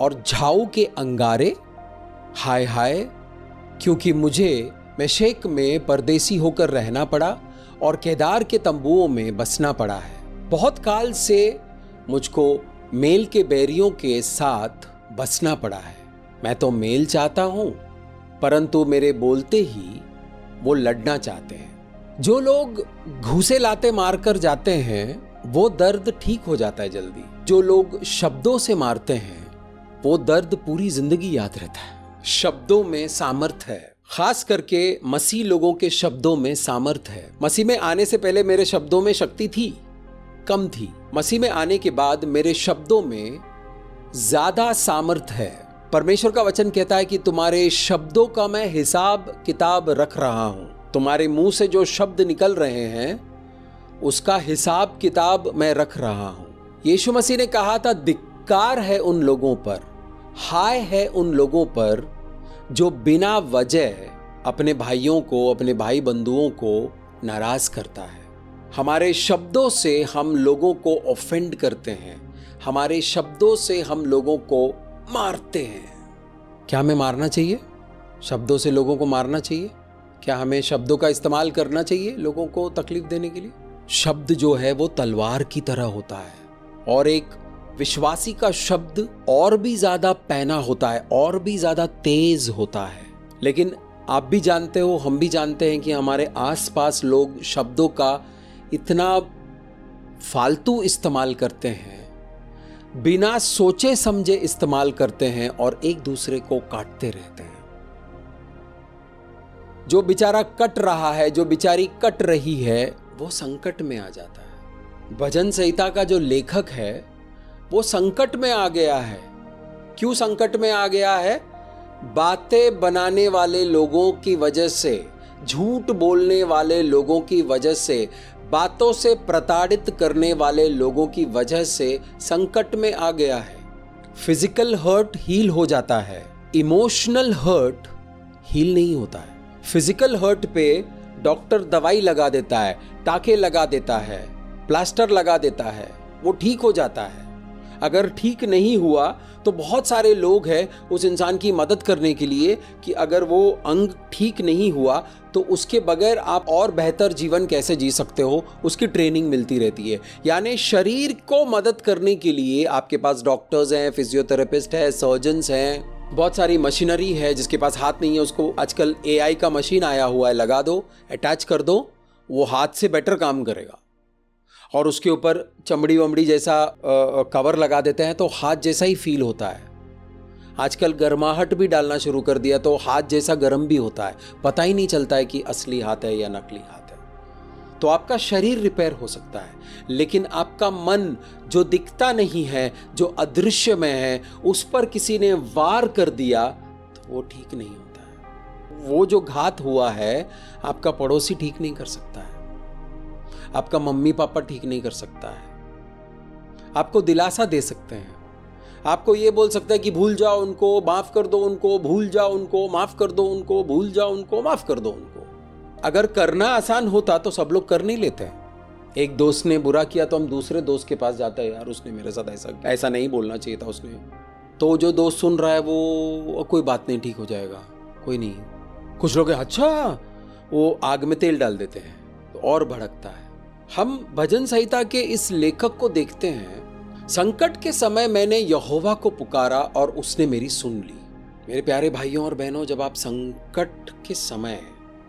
और झाऊ के अंगारे। हाय हाय, क्योंकि मुझे मेशेक में परदेसी होकर रहना पड़ा और केदार के तंबुओं में बसना पड़ा है। बहुत काल से मुझको मेल के बैरियों के साथ बसना पड़ा है। मैं तो मेल चाहता हूं, परंतु मेरे बोलते ही वो लड़ना चाहते हैं। जो लोग घूसे लाते मारकर जाते हैं वो दर्द ठीक हो जाता है जल्दी। जो लोग शब्दों से मारते हैं वो दर्द पूरी जिंदगी याद रहता है। शब्दों में सामर्थ है, खास करके मसीह लोगों के शब्दों में सामर्थ है। मसीह में आने से पहले मेरे शब्दों में शक्ति थी, कम थी। मसीह में आने के बाद मेरे शब्दों में ज्यादा सामर्थ है। परमेश्वर का वचन कहता है कि तुम्हारे शब्दों का मैं हिसाब किताब रख रहा हूं। तुम्हारे मुंह से जो शब्द निकल रहे हैं उसका हिसाब किताब मैं रख रहा हूं। यीशु मसीह ने कहा था, धिक्कार है उन लोगों पर, हाय है उन लोगों पर जो बिना वजह अपने भाइयों को, अपने भाई बंधुओं को नाराज करता है। हमारे शब्दों से हम लोगों को ऑफेंड करते हैं। हमारे शब्दों से हम लोगों को मारते हैं। क्या हमें मारना चाहिए? शब्दों से लोगों को मारना चाहिए? क्या हमें शब्दों का इस्तेमाल करना चाहिए लोगों को तकलीफ देने के लिए? शब्द जो है वो तलवार की तरह होता है, और एक विश्वासी का शब्द और भी ज्यादा पैना होता है, और भी ज्यादा तेज होता है। लेकिन आप भी जानते हो, हम भी जानते हैं कि हमारे आसपास लोग शब्दों का इतना फालतू इस्तेमाल करते हैं, बिना सोचे समझे इस्तेमाल करते हैं और एक दूसरे को काटते रहते हैं। जो बेचारा कट रहा है, जो बेचारी कट रही है, वो संकट में आ जाता है। भजन संहिता का जो लेखक है वो संकट में आ गया है। क्यों संकट में आ गया है? बातें बनाने वाले लोगों की वजह से, झूठ बोलने वाले लोगों की वजह से, बातों से प्रताड़ित करने वाले लोगों की वजह से संकट में आ गया है। फिजिकल हर्ट हील हो जाता है, इमोशनल हर्ट हील नहीं होता है। फिजिकल हर्ट पे डॉक्टर दवाई लगा देता है, टाके लगा देता है, प्लास्टर लगा देता है, वो ठीक हो जाता है। अगर ठीक नहीं हुआ तो बहुत सारे लोग हैं उस इंसान की मदद करने के लिए कि अगर वो अंग ठीक नहीं हुआ तो उसके बगैर आप और बेहतर जीवन कैसे जी सकते हो, उसकी ट्रेनिंग मिलती रहती है। यानी शरीर को मदद करने के लिए आपके पास डॉक्टर्स हैं, फिजियोथेरेपिस्ट है, सर्जन्स हैं, बहुत सारी मशीनरी है। जिसके पास हाथ नहीं है उसको आजकल AI का मशीन आया हुआ है, लगा दो, अटैच कर दो, वो हाथ से बेटर काम करेगा। और उसके ऊपर चमड़ी वमड़ी जैसा कवर लगा देते हैं तो हाथ जैसा ही फील होता है। आजकल गर्माहट भी डालना शुरू कर दिया तो हाथ जैसा गर्म भी होता है, पता ही नहीं चलता है कि असली हाथ है या नकली हाथ है। तो आपका शरीर रिपेयर हो सकता है, लेकिन आपका मन जो दिखता नहीं है, जो अदृश्य में है, उस पर किसी ने वार कर दिया तो वो ठीक नहीं होता है। वो जो घात हुआ है आपका पड़ोसी ठीक नहीं कर सकता है, आपका मम्मी पापा ठीक नहीं कर सकता है। आपको दिलासा दे सकते हैं, आपको ये बोल सकता है कि भूल जाओ उनको, माफ कर दो उनको, भूल जाओ उनको, माफ कर दो उनको, भूल जाओ उनको, माफ कर दो उनको। अगर करना आसान होता तो सब लोग कर नहीं लेते। एक दोस्त ने बुरा किया तो हम दूसरे दोस्त के पास जाते हैं, यार उसने मेरे साथ ऐसा नहीं बोलना चाहिए था उसने। तो जो दोस्त सुन रहा है वो कोई बात नहीं, ठीक हो जाएगा, कोई नहीं। कुछ लोग अच्छा, वो आग में तेल डाल देते हैं तो और भड़कता है। हम भजन संहिता के इस लेखक को देखते हैं, संकट के समय मैंने यहोवा को पुकारा और उसने मेरी सुन ली। मेरे प्यारे भाइयों और बहनों, जब आप संकट के समय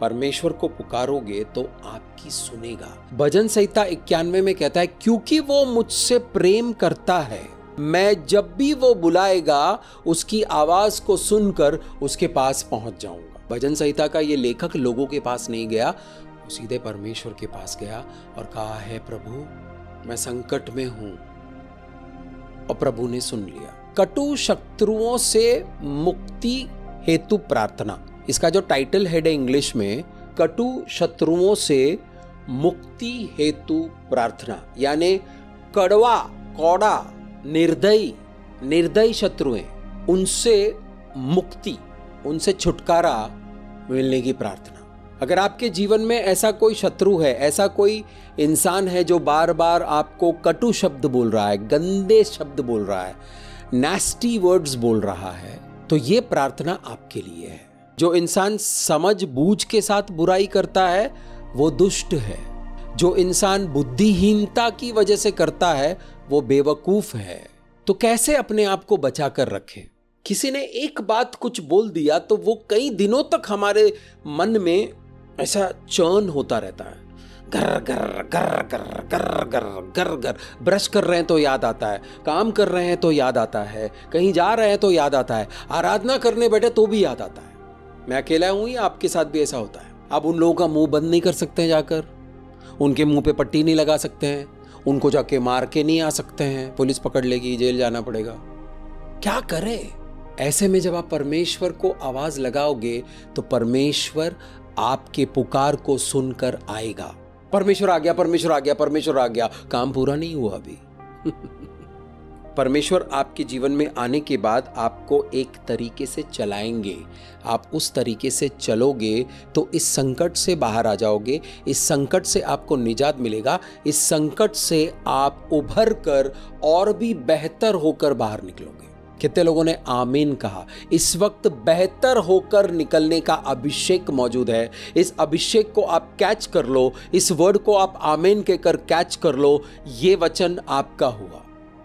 परमेश्वर को पुकारोगे तो आपकी सुनेगा। भजन संहिता 91 में कहता है, क्योंकि वो मुझसे प्रेम करता है, मैं जब भी वो बुलाएगा उसकी आवाज को सुनकर उसके पास पहुंच जाऊंगा। भजन संहिता का ये लेखक लोगों के पास नहीं गया, वो सीधे परमेश्वर के पास गया और कहा है, प्रभु मैं संकट में हूं। और प्रभु ने सुन लिया। कटु शत्रुओं से मुक्ति हेतु प्रार्थना, इसका जो टाइटल हेड है इंग्लिश में, कटु शत्रुओं से मुक्ति हेतु प्रार्थना, यानी कड़वा, कौड़ा, निर्दयी शत्रुएं, उनसे मुक्ति, उनसे छुटकारा मिलने की प्रार्थना। अगर आपके जीवन में ऐसा कोई शत्रु है, ऐसा कोई इंसान है जो बार बार आपको कटु शब्द बोल रहा है, गंदे शब्द बोल रहा है, नैस्टी वर्ड्स बोल रहा है, तो ये प्रार्थना आपके लिए है। जो इंसान समझ बूझ के साथ बुराई करता है वो दुष्ट है। जो इंसान बुद्धिहीनता की वजह से करता है वो बेवकूफ है। तो कैसे अपने आप को बचा कर रखें? किसी ने एक बात कुछ बोल दिया तो वो कई दिनों तक हमारे मन में ऐसा चर्न होता रहता है, गर गर गर गर गर गर गर गर। ब्रश कर रहे हैं तो याद आता है, काम कर रहे हैं तो याद आता है, कहीं जा रहे हैं तो याद आता है, आराधना करने बैठे तो भी याद आता है। मैं अकेला हूं या आपके साथ भी ऐसा होता है? आप उन लोगों का मुंह बंद नहीं कर सकते हैं, जाकर उनके मुंह पे पट्टी नहीं लगा सकते हैं, उनको जाके मार के नहीं आ सकते हैं, पुलिस पकड़ लेगी, जेल जाना पड़ेगा। क्या करें? ऐसे में जब आप परमेश्वर को आवाज लगाओगे तो परमेश्वर आपके पुकार को सुनकर आएगा। परमेश्वर आ गया, परमेश्वर आ गया, परमेश्वर आ गया, काम पूरा नहीं हुआ अभी। परमेश्वर आपके जीवन में आने के बाद आपको एक तरीके से चलाएंगे। आप उस तरीके से चलोगे तो इस संकट से बाहर आ जाओगे, इस संकट से आपको निजात मिलेगा, इस संकट से आप उभर कर और भी बेहतर होकर बाहर निकलोगे। कितने लोगों ने आमीन कहा? इस वक्त बेहतर होकर निकलने का अभिषेक मौजूद है। इस अभिषेक को आप कैच कर लो, इस वर्ड को आप आमीन कहकर कैच कर लो। ये वचन आपका हुआ।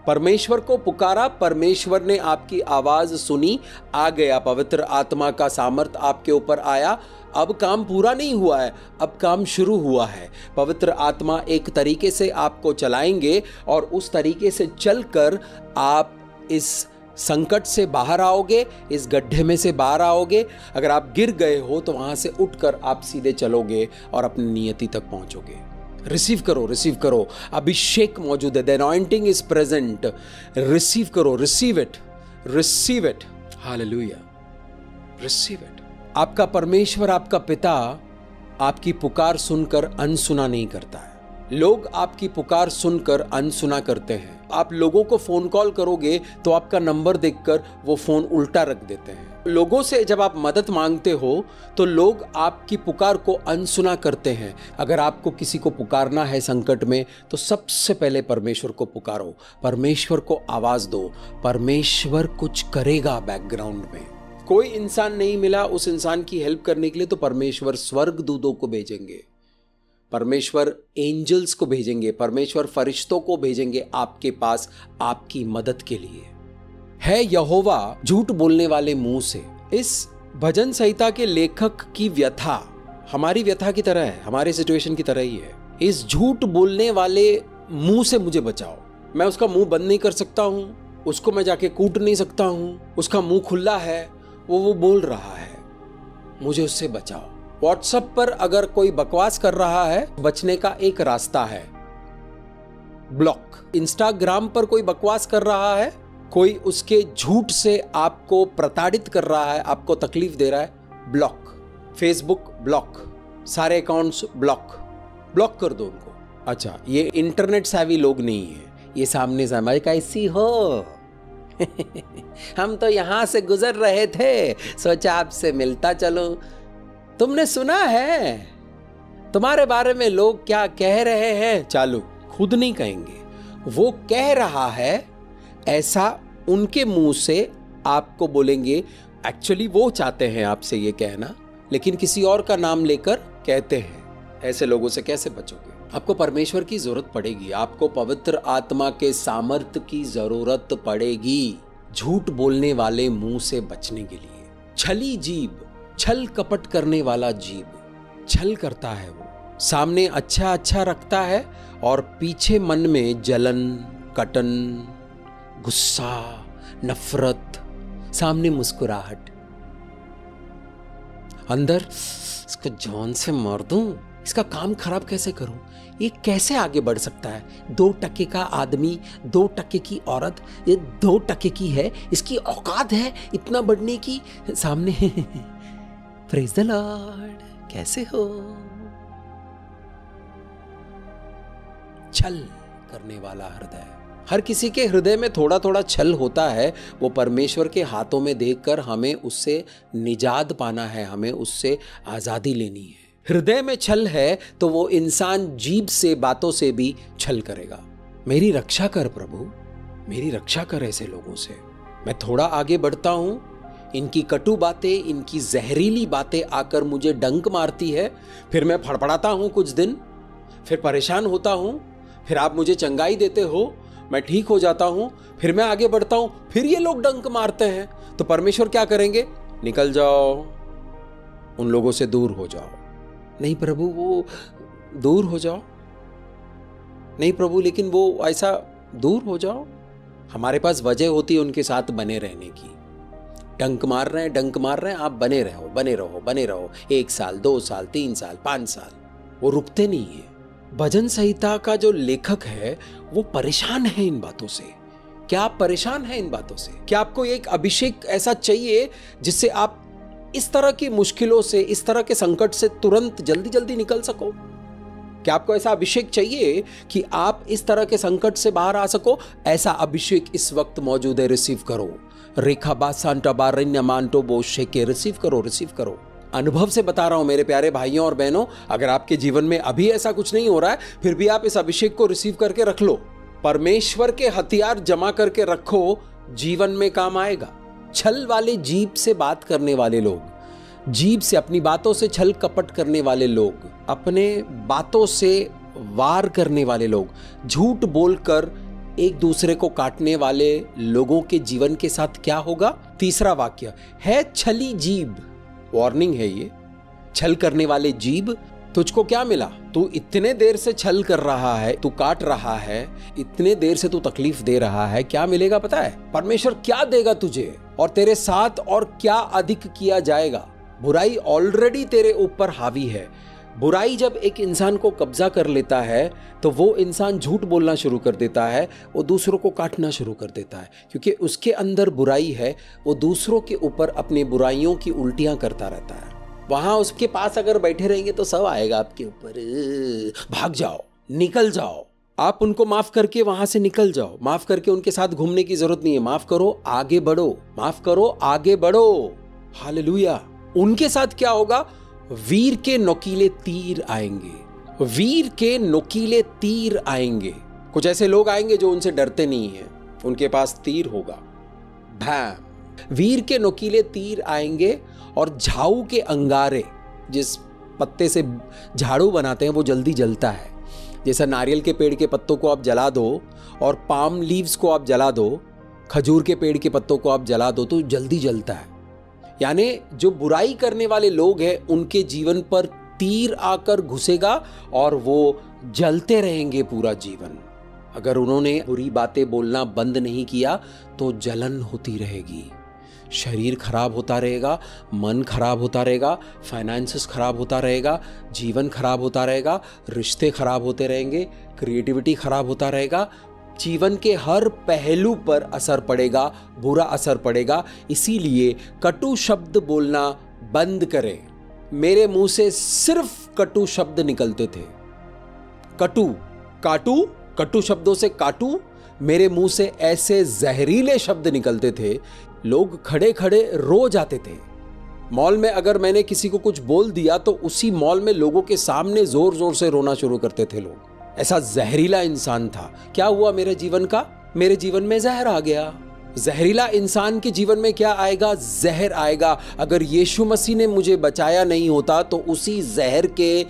परमेश्वर को पुकारा, परमेश्वर ने आपकी आवाज सुनी, आ गया, पवित्र आत्मा का सामर्थ आपके ऊपर आया। अब काम पूरा नहीं हुआ है, अब काम शुरू हुआ है। पवित्र आत्मा एक तरीके से आपको चलाएंगे और उस तरीके से चलकर आप इस संकट से बाहर आओगे, इस गड्ढे में से बाहर आओगे। अगर आप गिर गए हो तो वहां से उठकर आप सीधे चलोगे और अपनी नियति तक पहुंचोगे। रिसीव करो, रिसीव करो, अभिषेक मौजूद है। The anointing is present. Receive करो, receive it, receive it, hallelujah, receive it. आपका परमेश्वर, आपका पिता आपकी पुकार सुनकर अनसुना नहीं करता है। लोग आपकी पुकार सुनकर अनसुना करते हैं, आप लोगों को फोन कॉल करोगे तो आपका नंबर देखकर वो फोन उल्टा रख देते हैं। लोगों से जब आप मदद मांगते हो तो लोग आपकी पुकार को अनसुना करते हैं। अगर आपको किसी को पुकारना है संकट में तो सबसे पहले परमेश्वर को पुकारो, परमेश्वर को आवाज दो, परमेश्वर कुछ करेगा बैकग्राउंड में। कोई इंसान नहीं मिला उस इंसान की हेल्प करने के लिए तो परमेश्वर स्वर्गदूतों को भेजेंगे, परमेश्वर एंजल्स को भेजेंगे, परमेश्वर फरिश्तों को भेजेंगे आपके पास आपकी मदद के लिए। है यहोवा झूठ बोलने वाले मुंह से। इस भजन संहिता के लेखक की व्यथा हमारी व्यथा की तरह है, हमारे सिचुएशन की तरह ही है। इस झूठ बोलने वाले मुंह से मुझे बचाओ। मैं उसका मुंह बंद नहीं कर सकता हूं, उसको मैं जाके कूट नहीं सकता हूं, उसका मुंह खुला है, वो बोल रहा है, मुझे उससे बचाओ। व्हाट्सएप पर अगर कोई बकवास कर रहा है, बचने का एक रास्ता है, ब्लॉक। इंस्टाग्राम पर कोई बकवास कर रहा है, कोई उसके झूठ से आपको प्रताड़ित कर रहा है, आपको तकलीफ दे रहा है, ब्लॉक। फेसबुक ब्लॉक, सारे अकाउंट्स ब्लॉक कर दो उनको। अच्छा, ये इंटरनेट सेवी लोग नहीं है, ये सामने से कैसी हो हम तो यहां से गुजर रहे थे, सोचा आपसे मिलता चलो। तुमने सुना है तुम्हारे बारे में लोग क्या कह रहे हैं? चालू खुद नहीं कहेंगे, वो कह रहा है ऐसा उनके मुंह से आपको बोलेंगे। एक्चुअली वो चाहते हैं आपसे ये कहना, लेकिन किसी और का नाम लेकर कहते हैं। ऐसे लोगों से कैसे बचोगे? आपको परमेश्वर की जरूरत पड़ेगी, आपको पवित्र आत्मा के सामर्थ्य की जरूरत पड़ेगी झूठ बोलने वाले मुंह से बचने के लिए। छली जीभ, छल कपट करने वाला जीभ, छल करता है वो, सामने अच्छा अच्छा रखता है और पीछे मन में जलन, कटन, गुस्सा, नफरत, सामने मुस्कुराहट, अंदर इसको जान से मार दूं, इसका काम खराब कैसे करूं, ये कैसे आगे बढ़ सकता है? 2% का आदमी, 2% की औरत, ये 2% की है, इसकी औकात है इतना बढ़ने की। सामने प्रेज द लॉर्ड, कैसे हो? छल करने वाला हृदय। हर किसी के हृदय में थोड़ा थोड़ा छल होता है, वो परमेश्वर के हाथों में देखकर हमें उससे निजात पाना है, हमें उससे आजादी लेनी है। हृदय में छल है तो वो इंसान जीभ से, बातों से भी छल करेगा। मेरी रक्षा कर प्रभु, मेरी रक्षा कर ऐसे लोगों से। मैं थोड़ा आगे बढ़ता हूं, इनकी कटु बातें, इनकी जहरीली बातें आकर मुझे डंक मारती है, फिर मैं फड़फड़ाता हूं कुछ दिन, फिर परेशान होता हूं, फिर आप मुझे चंगाई देते हो, मैं ठीक हो जाता हूं, फिर मैं आगे बढ़ता हूं, फिर ये लोग डंक मारते हैं। तो परमेश्वर क्या करेंगे? निकल जाओ, उन लोगों से दूर हो जाओ। नहीं प्रभु, वो दूर हो जाओ। नहीं प्रभु, लेकिन वो ऐसा दूर हो जाओ। हमारे पास वजह होती है उनके साथ बने रहने की। डंक मार रहे हैं, आप बने रहो 1 साल, 2 साल, 3 साल, 5 साल, वो रुकते नहीं है। भजन संहिता का जो लेखक है वो परेशान है इन बातों से। क्या आप परेशान हैं इन बातों से? क्या आपको एक अभिषेक ऐसा चाहिए जिससे आप इस तरह की मुश्किलों से, इस तरह के संकट से तुरंत जल्दी जल्दी निकल सको? क्या आपको ऐसा अभिषेक चाहिए कि आप इस तरह के संकट से बाहर आ सको? ऐसा अभिषेक इस वक्त मौजूद है, रिसीव करो। रेखा बासांटा बारण्य मांटो बोशे के रिसीव करो। अनुभव से बता रहा हूं मेरे प्यारे भाइयों और बहनों, अगर आपके जीवन में अभी ऐसा कुछ नहीं हो रहा है, फिर भी आप इस अभिषेक को रिसीव करके रख लो। परमेश्वर के हथियार जमा करके रखो, जीवन में काम आएगा। छल वाले जीभ से बात करने वाले लोग, जीभ से अपनी बातों से छल कपट करने वाले लोग, अपने बातों से वार करने वाले लोग, झूठ बोलकर एक दूसरे को काटने वाले लोगों के जीवन के साथ क्या होगा? तीसरा वाक्य है छली जीभ। वार्निंग है ये। छल करने वाले जीभ, तुझको क्या मिला? तू इतने देर से छल कर रहा है, तू काट रहा है, इतने देर से तू तकलीफ दे रहा है, क्या मिलेगा पता है? परमेश्वर क्या देगा तुझे और तेरे साथ, और क्या अधिक किया जाएगा? बुराई ऑलरेडी तेरे ऊपर हावी है। बुराई जब एक इंसान को कब्जा कर लेता है तो वो इंसान झूठ बोलना शुरू कर देता है, वो दूसरों को काटना शुरू कर देता है, क्योंकि उसके अंदर बुराई है। वो दूसरों के ऊपर अपनी बुराइयों की उल्टियां करता रहता है। वहां उसके पास अगर बैठे रहेंगे तो सब आएगा आपके ऊपर। भाग जाओ, निकल जाओ, आप उनको माफ करके वहां से निकल जाओ, माफ करके उनके साथ घूमने की जरूरत नहीं है। माफ करो, आगे बढ़ो, माफ करो, आगे बढ़ो। हालेलुया। उनके साथ क्या होगा? वीर के नोकीले तीर आएंगे, वीर के नोकीले तीर आएंगे। कुछ ऐसे लोग आएंगे जो उनसे डरते नहीं हैं, उनके पास तीर होगा। भैम, वीर के नोकीले तीर आएंगे और झाऊ के अंगारे, जिस पत्ते से झाड़ू बनाते हैं वो जल्दी जलता है। जैसा नारियल के पेड़ के पत्तों को आप जला दो और पाम लीव्स को आप जला दो, खजूर के पेड़ के पत्तों को आप जला दो तो जल्दी जलता है। यानी जो बुराई करने वाले लोग हैं उनके जीवन पर तीर आकर घुसेगा और वो जलते रहेंगे पूरा जीवन। अगर उन्होंने बुरी बातें बोलना बंद नहीं किया तो जलन होती रहेगी, शरीर खराब होता रहेगा, मन खराब होता रहेगा, फाइनेंसेस खराब होता रहेगा, जीवन खराब होता रहेगा, रिश्ते खराब होते रहेंगे, क्रिएटिविटी खराब होता रहेगा, जीवन के हर पहलू पर असर पड़ेगा, बुरा असर पड़ेगा। इसीलिए कटु शब्द बोलना बंद करें। मेरे मुंह से सिर्फ कटु शब्द निकलते थे। कटु, काटू, कटु शब्दों से काटू, मेरे मुंह से ऐसे जहरीले शब्द निकलते थे, लोग खड़े खड़े रो जाते थे। मॉल में अगर मैंने किसी को कुछ बोल दिया तो उसी मॉल में लोगों के सामने जोर जोर से रोना शुरू करते थे लोग। ऐसा जहरीला इंसान था। क्या हुआ मेरे जीवन का? मेरे जीवन में जहर आ गया। जहरीला इंसान के जीवन में क्या आएगा? जहर आएगा। अगर यीशु मसीह ने मुझे बचाया नहीं होता तो उसी जहर के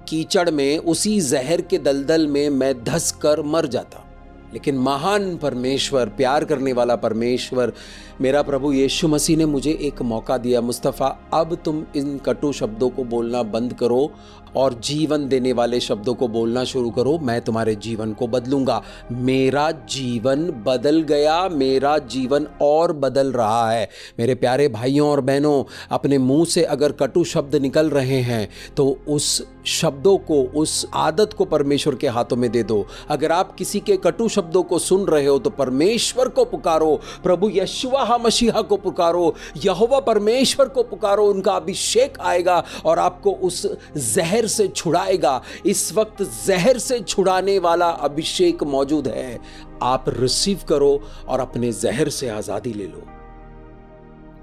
कीचड़ में, उसी जहर के दलदल में मैं धंस कर मर जाता। लेकिन महान परमेश्वर, प्यार करने वाला परमेश्वर, मेरा प्रभु यीशु मसीह ने मुझे एक मौका दिया। मुस्तफ़ा, अब तुम इन कटु शब्दों को बोलना बंद करो और जीवन देने वाले शब्दों को बोलना शुरू करो। मैं तुम्हारे जीवन को बदलूंगा। मेरा जीवन बदल गया, मेरा जीवन और बदल रहा है। मेरे प्यारे भाइयों और बहनों, अपने मुंह से अगर कटु शब्द निकल रहे हैं तो उस शब्दों को, उस आदत को परमेश्वर के हाथों में दे दो। अगर आप किसी के कटु शब्दों को सुन रहे हो तो परमेश्वर को पुकारो, प्रभु यशुआ मसीहा को पुकारो, यहोवा परमेश्वर को पुकारो। उनका अभिषेक आएगा और आपको उस जहर से छुड़ाएगा। इस वक्त जहर से छुड़ाने वाला अभिषेक मौजूद है। आप रिसीव करो और अपने जहर से आजादी ले लो,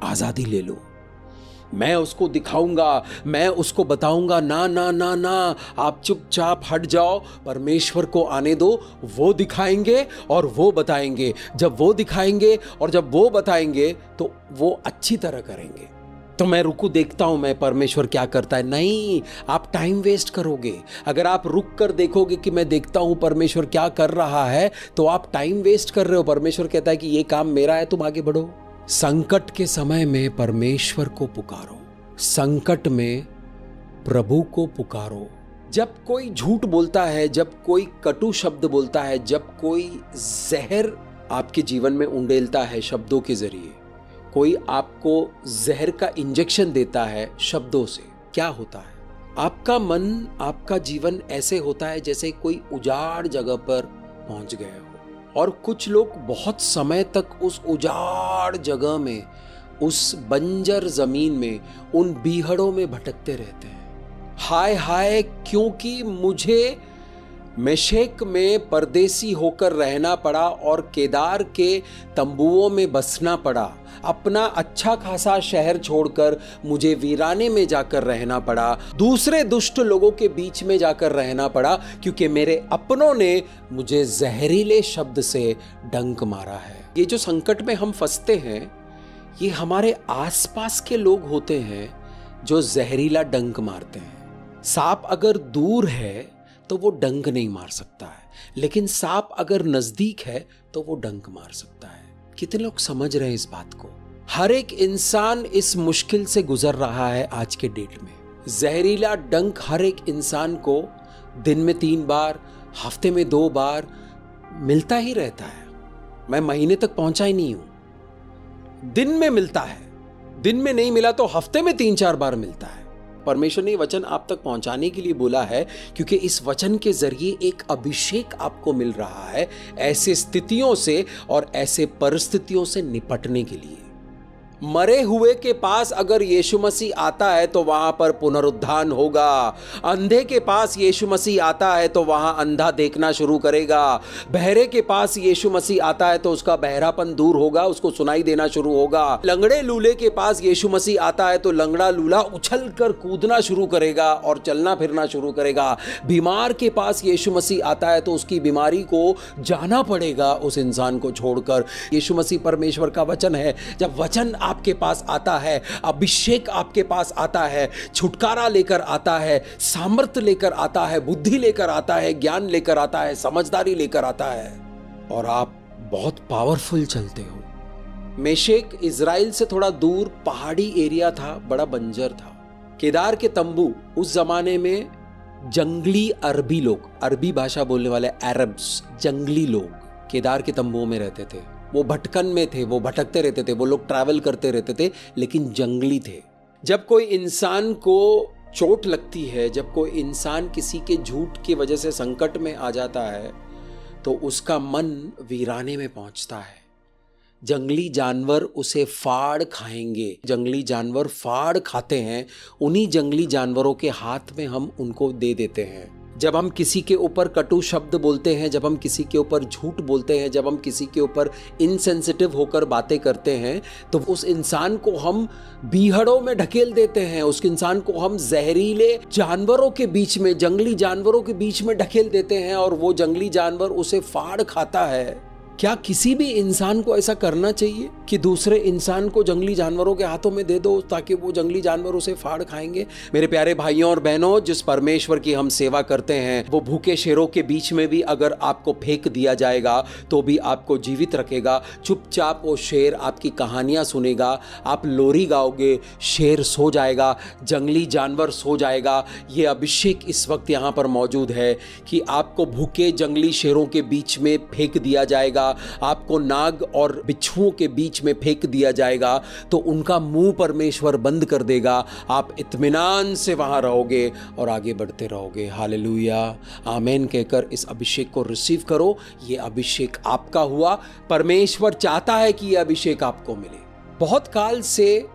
आजादी ले लो। मैं उसको दिखाऊंगा, मैं उसको बताऊंगा। ना ना ना ना, आप चुपचाप हट जाओ, परमेश्वर को आने दो। वो दिखाएंगे और वो बताएंगे। जब वो दिखाएंगे और जब वो बताएंगे तो वो अच्छी तरह करेंगे। तो मैं रुकू, देखता हूं मैं परमेश्वर क्या करता है। नहीं, आप टाइम वेस्ट करोगे। अगर आप रुक कर देखोगे कि मैं देखता हूं परमेश्वर क्या कर रहा है, तो आप टाइम वेस्ट कर रहे हो। परमेश्वर कहता है कि ये काम मेरा है, तुम आगे बढ़ो। संकट के समय में परमेश्वर को पुकारो, संकट में प्रभु को पुकारो। जब कोई झूठ बोलता है, जब कोई कटु शब्द बोलता है, जब कोई जहर आपके जीवन में उंडेलता है शब्दों के जरिए, कोई आपको जहर का इंजेक्शन देता है शब्दों से, क्या होता है? आपका मन, आपका जीवन ऐसे होता है जैसे कोई उजाड़ जगह पर पहुंच गए हो। और कुछ लोग बहुत समय तक उस उजाड़ जगह में, उस बंजर जमीन में, उन बीहड़ों में भटकते रहते हैं। हाय हाय, क्योंकि मुझे मेशेक में परदेसी होकर रहना पड़ा और केदार के तंबुओं में बसना पड़ा। अपना अच्छा खासा शहर छोड़कर मुझे वीराने में जाकर रहना पड़ा, दूसरे दुष्ट लोगों के बीच में जाकर रहना पड़ा, क्योंकि मेरे अपनों ने मुझे जहरीले शब्द से डंक मारा है। ये जो संकट में हम फंसते हैं, ये हमारे आसपास के लोग होते हैं जो जहरीला डंक मारते हैं। सांप अगर दूर है तो वो डंक नहीं मार सकता है, लेकिन सांप अगर नजदीक है तो वो डंक मार सकता है। कितने लोग समझ रहे हैं इस बात को? हर एक इंसान इस मुश्किल से गुजर रहा है आज के डेट में। जहरीला डंक हर एक इंसान को दिन में 3 बार, हफ्ते में 2 बार मिलता ही रहता है। मैं महीने तक पहुंचा ही नहीं हूं, दिन में मिलता है। दिन में नहीं मिला तो हफ्ते में 3-4 बार मिलता है। परमेश्वर ने वचन आप तक पहुंचाने के लिए बोला है, क्योंकि इस वचन के जरिए एक अभिषेक आपको मिल रहा है ऐसे स्थितियों से और ऐसे परिस्थितियों से निपटने के लिए। मरे हुए के पास अगर यीशु मसीह आता है तो वहां पर पुनरुत्थान होगा। अंधे के पास यीशु मसीह आता है तो वहां अंधा देखना शुरू करेगा। बहरे के पास यीशु मसीह आता है तो उसका बहरापन दूर होगा, उसको सुनाई देना शुरू होगा। लंगड़े लूले के पास यीशु मसीह आता है तो लंगड़ा लूला उछल कर कूदना शुरू करेगा और चलना फिरना शुरू करेगा। बीमार के पास यीशु मसीह आता है तो उसकी बीमारी को जाना पड़ेगा उस इंसान को छोड़कर। यीशु मसीह परमेश्वर का वचन है। जब वचन आपके पास आता है, अभिषेक आपके पास आता है, छुटकारा लेकर आता है, सामर्थ्य लेकर आता है, बुद्धि लेकर आता है, ज्ञान लेकर आता है, समझदारी लेकर आता है और आप बहुत पावरफुल चलते हो। मेशेक इज़राइल से थोड़ा दूर पहाड़ी एरिया था, बड़ा बंजर था। केदार के तंबू उस जमाने में जंगली अरबी लोग, अरबी भाषा बोलने वाले अरब्स, जंगली लोग केदार के तंबुओं में रहते थे। वो भटकन में थे, वो भटकते रहते थे, वो लोग ट्रैवल करते रहते थे, लेकिन जंगली थे। जब कोई इंसान को चोट लगती है, जब कोई इंसान किसी के झूठ की वजह से संकट में आ जाता है तो उसका मन वीराने में पहुंचता है। जंगली जानवर उसे फाड़ खाएंगे। जंगली जानवर फाड़ खाते हैं, उन्हीं जंगली जानवरों के हाथ में हम उनको दे देते हैं। जब हम किसी के ऊपर कटु शब्द बोलते हैं, जब हम किसी के ऊपर झूठ बोलते हैं, जब हम किसी के ऊपर इनसेंसिटिव होकर बातें करते हैं तो उस इंसान को हम बीहड़ों में ढकेल देते हैं। उस इंसान को हम जहरीले जानवरों के बीच में, जंगली जानवरों के बीच में ढकेल देते हैं और वो जंगली जानवर उसे फाड़ खाता है। क्या किसी भी इंसान को ऐसा करना चाहिए कि दूसरे इंसान को जंगली जानवरों के हाथों में दे दो ताकि वो जंगली जानवर उसे फाड़ खाएंगे? मेरे प्यारे भाइयों और बहनों, जिस परमेश्वर की हम सेवा करते हैं वो भूखे शेरों के बीच में भी अगर आपको फेंक दिया जाएगा तो भी आपको जीवित रखेगा। चुपचाप वो शेर आपकी कहानियां सुनेगा, आप लोरी गाओगे, शेर सो जाएगा, जंगली जानवर सो जाएगा। ये अभिषेक इस वक्त यहाँ पर मौजूद है कि आपको भूखे जंगली शेरों के बीच में फेंक दिया जाएगा, आपको नाग और बिच्छुओं के बीच में फेंक दिया जाएगा तो उनका मुंह परमेश्वर बंद कर देगा। आप इत्मीनान से वहां रहोगे और आगे बढ़ते रहोगे। हालेलुया, आमीन कहकर इस अभिषेक को रिसीव करो। ये अभिषेक आपका हुआ। परमेश्वर चाहता है कि यह अभिषेक आपको मिले। बहुत काल से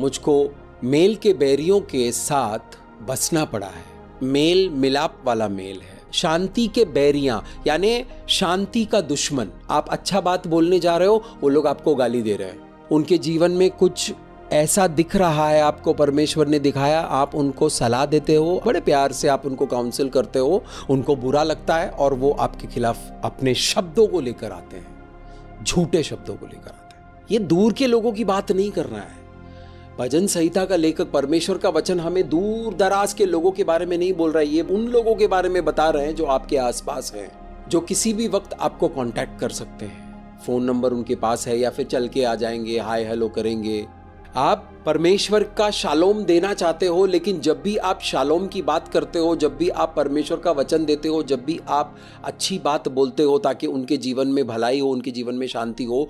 मुझको मेल के बैरियों के साथ बसना पड़ा है। मेल मिलाप वाला मेल है। शांति के बैरियां यानी शांति का दुश्मन। आप अच्छा बात बोलने जा रहे हो, वो लोग आपको गाली दे रहे हैं। उनके जीवन में कुछ ऐसा दिख रहा है, आपको परमेश्वर ने दिखाया, आप उनको सलाह देते हो, बड़े प्यार से आप उनको काउंसिल करते हो, उनको बुरा लगता है और वो आपके खिलाफ अपने शब्दों को लेकर आते हैं, झूठे शब्दों को लेकर आते हैं। ये दूर के लोगों की बात नहीं कर रहा है। भजन संहिता का लेखक, परमेश्वर का वचन हमें दूर दराज के लोगों के बारे में नहीं बोल रहा है, ये उन लोगों के बारे में बता रहे हैं जो आपके आसपास हैं, जो किसी भी वक्त आपको कांटेक्ट कर सकते हैं। फोन नंबर उनके पास है या फिर चल के आ जाएंगे, हाय हेलो करेंगे। आप परमेश्वर का शालोम देना चाहते हो, लेकिन जब भी आप शालोम की बात करते हो, जब भी आप परमेश्वर का वचन देते हो, जब भी आप अच्छी बात बोलते हो ताकि उनके जीवन में भलाई हो, उनके जीवन में शांति हो,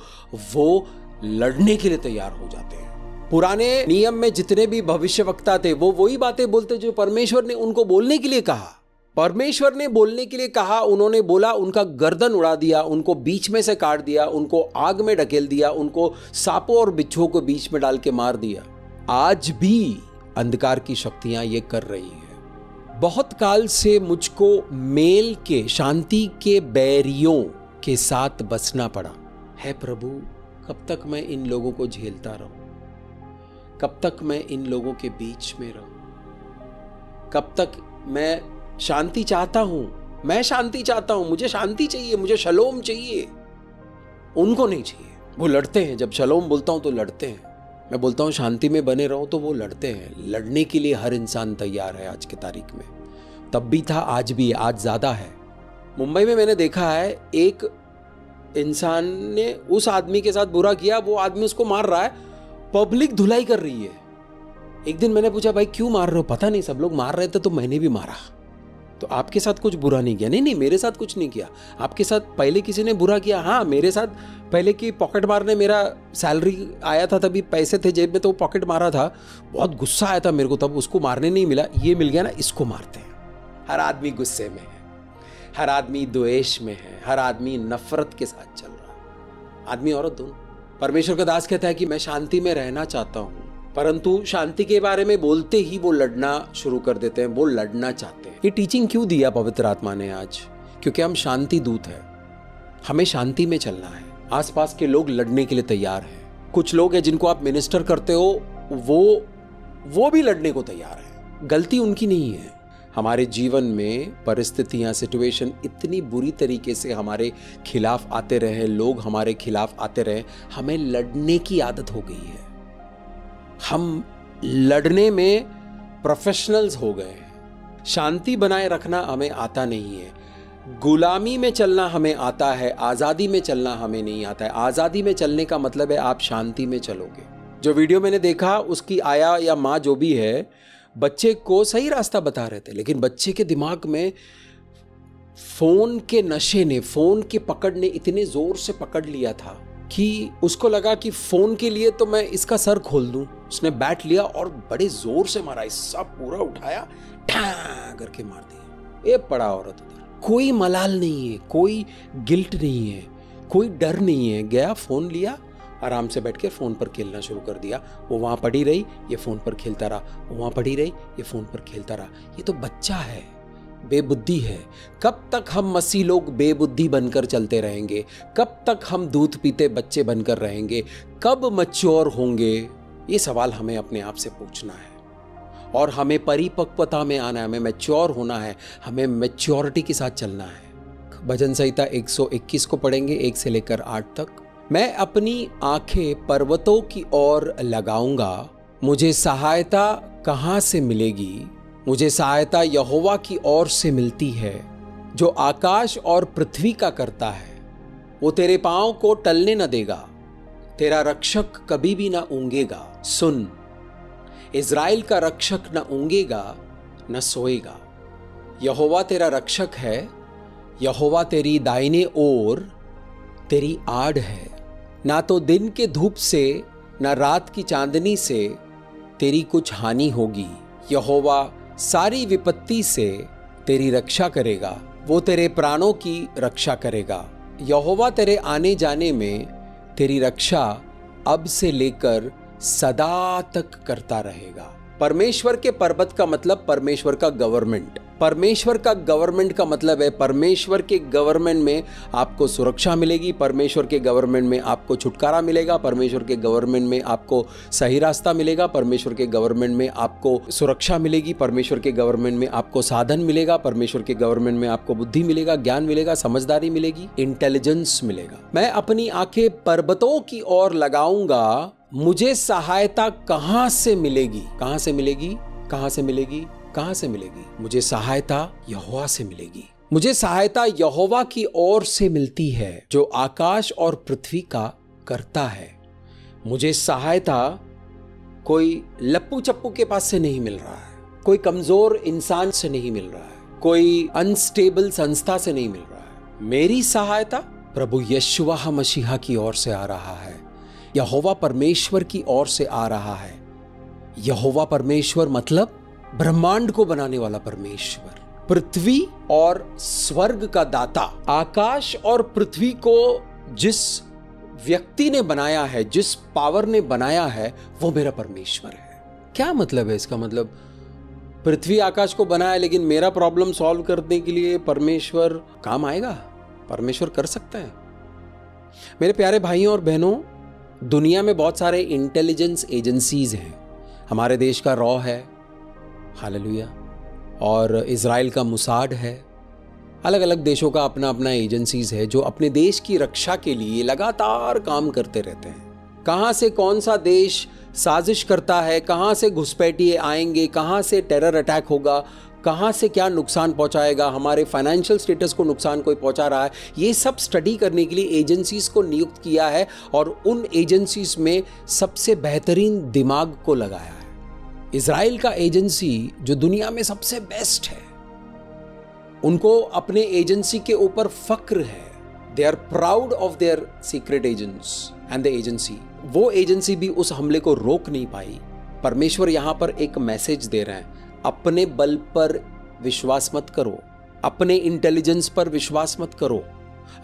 वो लड़ने के लिए तैयार हो जाते हैं। पुराने नियम में जितने भी भविष्यवक्ता थे वो वही बातें बोलते जो परमेश्वर ने उनको बोलने के लिए कहा। परमेश्वर ने बोलने के लिए कहा, उन्होंने बोला, उनका गर्दन उड़ा दिया, उनको बीच में से काट दिया, उनको आग में ढकेल दिया, उनको सांपों और बिच्छुओं को बीच में डाल के मार दिया। आज भी अंधकार की शक्तियां ये कर रही है। बहुत काल से मुझको मेल के, शांति के बैरियों के साथ बसना पड़ा है। प्रभु, कब तक मैं इन लोगों को झेलता रहूं? कब तक मैं इन लोगों के बीच में रहूं? कब तक? मैं शांति चाहता हूं, मैं शांति चाहता हूं, मुझे शांति चाहिए, मुझे शलोम चाहिए। उनको नहीं चाहिए। वो लड़ते हैं। जब शलोम बोलता हूं तो लड़ते हैं। मैं बोलता हूं शांति में बने रहो तो वो लड़ते हैं। लड़ने के लिए हर इंसान तैयार है आज की तारीख में। तब भी था, आज भी है, आज ज्यादा है। मुंबई में मैंने देखा है, एक इंसान ने उस आदमी के साथ बुरा किया, वो आदमी उसको मार रहा है, पब्लिक धुलाई कर रही है। एक दिन मैंने पूछा, भाई क्यों मार रहे हो? पता नहीं, सब लोग मार रहे थे तो मैंने भी मारा। तो आपके साथ कुछ बुरा नहीं किया? नहीं, मेरे साथ कुछ नहीं किया। आपके साथ पहले किसी ने बुरा किया? हाँ, मेरे साथ पहले की पॉकेट मारने, मेरा सैलरी आया था तभी पैसे थे जेब में तो पॉकेट मारा था। बहुत गुस्सा आया था मेरे को तब, उसको मारने नहीं मिला, ये मिल गया ना, इसको मारते हैं। हर आदमी गुस्से में है, हर आदमी द्वेष में है, हर आदमी नफरत के साथ चल रहा है। आदमी औरत दोनों। परमेश्वर का दास कहता है कि मैं शांति में रहना चाहता हूँ, परंतु शांति के बारे में बोलते ही वो लड़ना शुरू कर देते हैं, वो लड़ना चाहते हैं। ये टीचिंग क्यों दिया पवित्र आत्मा ने आज? क्योंकि हम शांति दूत हैं, हमें शांति में चलना है। आसपास के लोग लड़ने के लिए तैयार हैं। कुछ लोग हैं जिनको आप मिनिस्टर करते हो, वो भी लड़ने को तैयार है। गलती उनकी नहीं है। हमारे जीवन में परिस्थितियां, सिचुएशन इतनी बुरी तरीके से हमारे खिलाफ आते रहे, लोग हमारे खिलाफ आते रहे, हमें लड़ने की आदत हो गई है। हम लड़ने में प्रोफेशनल्स हो गए हैं। शांति बनाए रखना हमें आता नहीं है। गुलामी में चलना हमें आता है, आज़ादी में चलना हमें नहीं आता है। आज़ादी में चलने का मतलब है आप शांति में चलोगे। जो वीडियो मैंने देखा, उसकी आया या माँ जो भी है, बच्चे को सही रास्ता बता रहे थे, लेकिन बच्चे के दिमाग में फोन के नशे ने, फोन के पकड़ ने इतने जोर से पकड़ लिया था कि उसको लगा कि फोन के लिए तो मैं इसका सर खोल दूं। उसने बैट लिया और बड़े जोर से मारा, हिस्सा पूरा उठाया, ठा करके मार दिया। ये पड़ा औरत उधर। कोई मलाल नहीं है, कोई गिल्ट नहीं है, कोई डर नहीं है। गया, फोन लिया, आराम से बैठ के फोन पर खेलना शुरू कर दिया। वो वहां पड़ी रही, ये फोन पर खेलता रहा, वो वहां पड़ी रही, ये फोन पर खेलता रहा। ये तो बच्चा है, बेबुद्धि है। कब तक हम मसीह लोग बेबुद्धि बनकर चलते रहेंगे? कब तक हम दूध पीते बच्चे बनकर रहेंगे? कब मैच्योर होंगे? ये सवाल हमें अपने आप से पूछना है। और हमें परिपक्वता में आना है, हमें मैच्योर होना है, हमें मैच्योरिटी के साथ चलना है। भजन संहिता 121 को पढ़ेंगे 1 से लेकर 8 तक। मैं अपनी आंखें पर्वतों की ओर लगाऊंगा, मुझे सहायता कहाँ से मिलेगी? मुझे सहायता यहोवा की ओर से मिलती है, जो आकाश और पृथ्वी का करता है। वो तेरे पांव को टलने न देगा, तेरा रक्षक कभी भी ना ऊंगेगा। सुन, इज़राइल का रक्षक न ऊंगेगा न सोएगा। यहोवा तेरा रक्षक है, यहोवा तेरी दाहिने ओर तेरी आड़ है। ना तो दिन के धूप से न रात की चांदनी से तेरी कुछ हानि होगी। यहोवा सारी विपत्ति से तेरी रक्षा करेगा, वो तेरे प्राणों की रक्षा करेगा। यहोवा तेरे आने जाने में तेरी रक्षा अब से लेकर सदा तक करता रहेगा। परमेश्वर के पर्वत का मतलब परमेश्वर का गवर्नमेंट। परमेश्वर का गवर्नमेंट का मतलब है परमेश्वर के गवर्नमेंट में आपको सुरक्षा मिलेगी, परमेश्वर के गवर्नमेंट में आपको छुटकारा मिलेगा, परमेश्वर के गवर्नमेंट में आपको सही रास्ता मिलेगा, परमेश्वर के गवर्नमेंट में आपको सुरक्षा मिलेगी, परमेश्वर के गवर्नमेंट में आपको साधन मिलेगा, परमेश्वर के गवर्नमेंट में आपको बुद्धि मिलेगा, ज्ञान मिलेगा, समझदारी मिलेगी, इंटेलिजेंस मिलेगा। मैं अपनी आंखें पर्वतों की ओर लगाऊंगा, मुझे सहायता कहां से मिलेगी? कहां से मिलेगी? कहां से मिलेगी? कहां से मिलेगी? मुझे सहायता यहोवा से मिलेगी। मुझे सहायता यहोवा की ओर से मिलती है, जो आकाश और पृथ्वी का करता है। मुझे सहायता कोई लप्पू चप्पू के पास से नहीं मिल रहा है, कोई कमजोर इंसान से नहीं मिल रहा है, कोई अनस्टेबल संस्था से नहीं मिल रहा है। मेरी सहायता प्रभु यशुआ मसीहा की ओर से आ रहा है, यहोवा परमेश्वर की ओर से आ रहा है। यहोवा परमेश्वर मतलब ब्रह्मांड को बनाने वाला परमेश्वर, पृथ्वी और स्वर्ग का दाता। आकाश और पृथ्वी को जिस व्यक्ति ने बनाया है, जिस पावर ने बनाया है, वो मेरा परमेश्वर है। क्या मतलब है इसका? मतलब पृथ्वी आकाश को बनाया, लेकिन मेरा प्रॉब्लम सॉल्व करने के लिए परमेश्वर काम आएगा? परमेश्वर कर सकता है? मेरे प्यारे भाइयों और बहनों, दुनिया में बहुत सारे इंटेलिजेंस एजेंसीज हैं। हमारे देश का रॉ है, हालेलुया, और इज़राइल का मुसाड है। अलग अलग देशों का अपना अपना एजेंसीज है जो अपने देश की रक्षा के लिए लगातार काम करते रहते हैं। कहां से कौन सा देश साजिश करता है, कहां से घुसपैठिए आएंगे, कहां से टेरर अटैक होगा, कहां से क्या नुकसान पहुंचाएगा, हमारे फाइनेंशियल स्टेटस को नुकसान कोई पहुंचा रहा है, ये सब स्टडी करने के लिए एजेंसीज को नियुक्त किया है और उन एजेंसीज में सबसे बेहतरीन दिमाग को लगाया है। इज़राइल का एजेंसी जो दुनिया में सबसे बेस्ट है, उनको अपने एजेंसी के ऊपर फक्र है। They are proud of their secret agents and the agency. वो एजेंसी भी उस हमले को रोक नहीं पाई। परमेश्वर यहां पर एक मैसेज दे रहे हैं, अपने बल पर विश्वास मत करो, अपने इंटेलिजेंस पर विश्वास मत करो,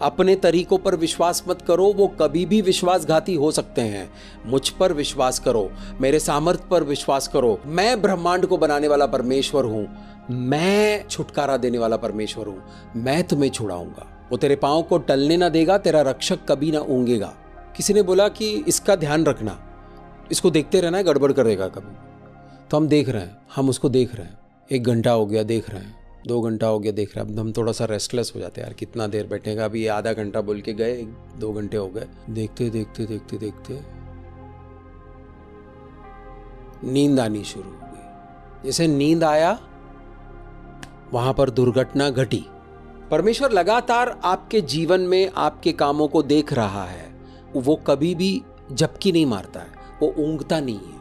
अपने तरीकों पर विश्वास मत करो, वो कभी भी विश्वासघाती हो सकते हैं। मुझ पर विश्वास करो, मेरे सामर्थ्य पर विश्वास करो। मैं ब्रह्मांड को बनाने वाला परमेश्वर हूं, मैं छुटकारा देने वाला परमेश्वर हूं, मैं तुम्हें छुड़ाऊंगा। वो तेरे पांव को टलने ना देगा, तेरा रक्षक कभी ना ऊंघेगा। किसी ने बोला कि इसका ध्यान रखना, इसको देखते रहना है, गड़बड़ करेगा कभी। तो हम देख रहे हैं, हम उसको देख रहे हैं। 1 घंटा हो गया देख रहे हैं, 2 घंटा हो गया देख रहे हैं। अब हम थोड़ा सा रेस्टलेस हो जाते हैं, यार कितना देर बैठेगा। अभी आधा घंटा बोल के गए, 2 घंटे हो गए। देखते देखते देखते देखते नींद आनी शुरू हो गई। जैसे नींद आया, वहां पर दुर्घटना घटी। परमेश्वर लगातार आपके जीवन में आपके कामों को देख रहा है। वो कभी भी झपकी नहीं मारता है, वो ऊँघता नहीं है।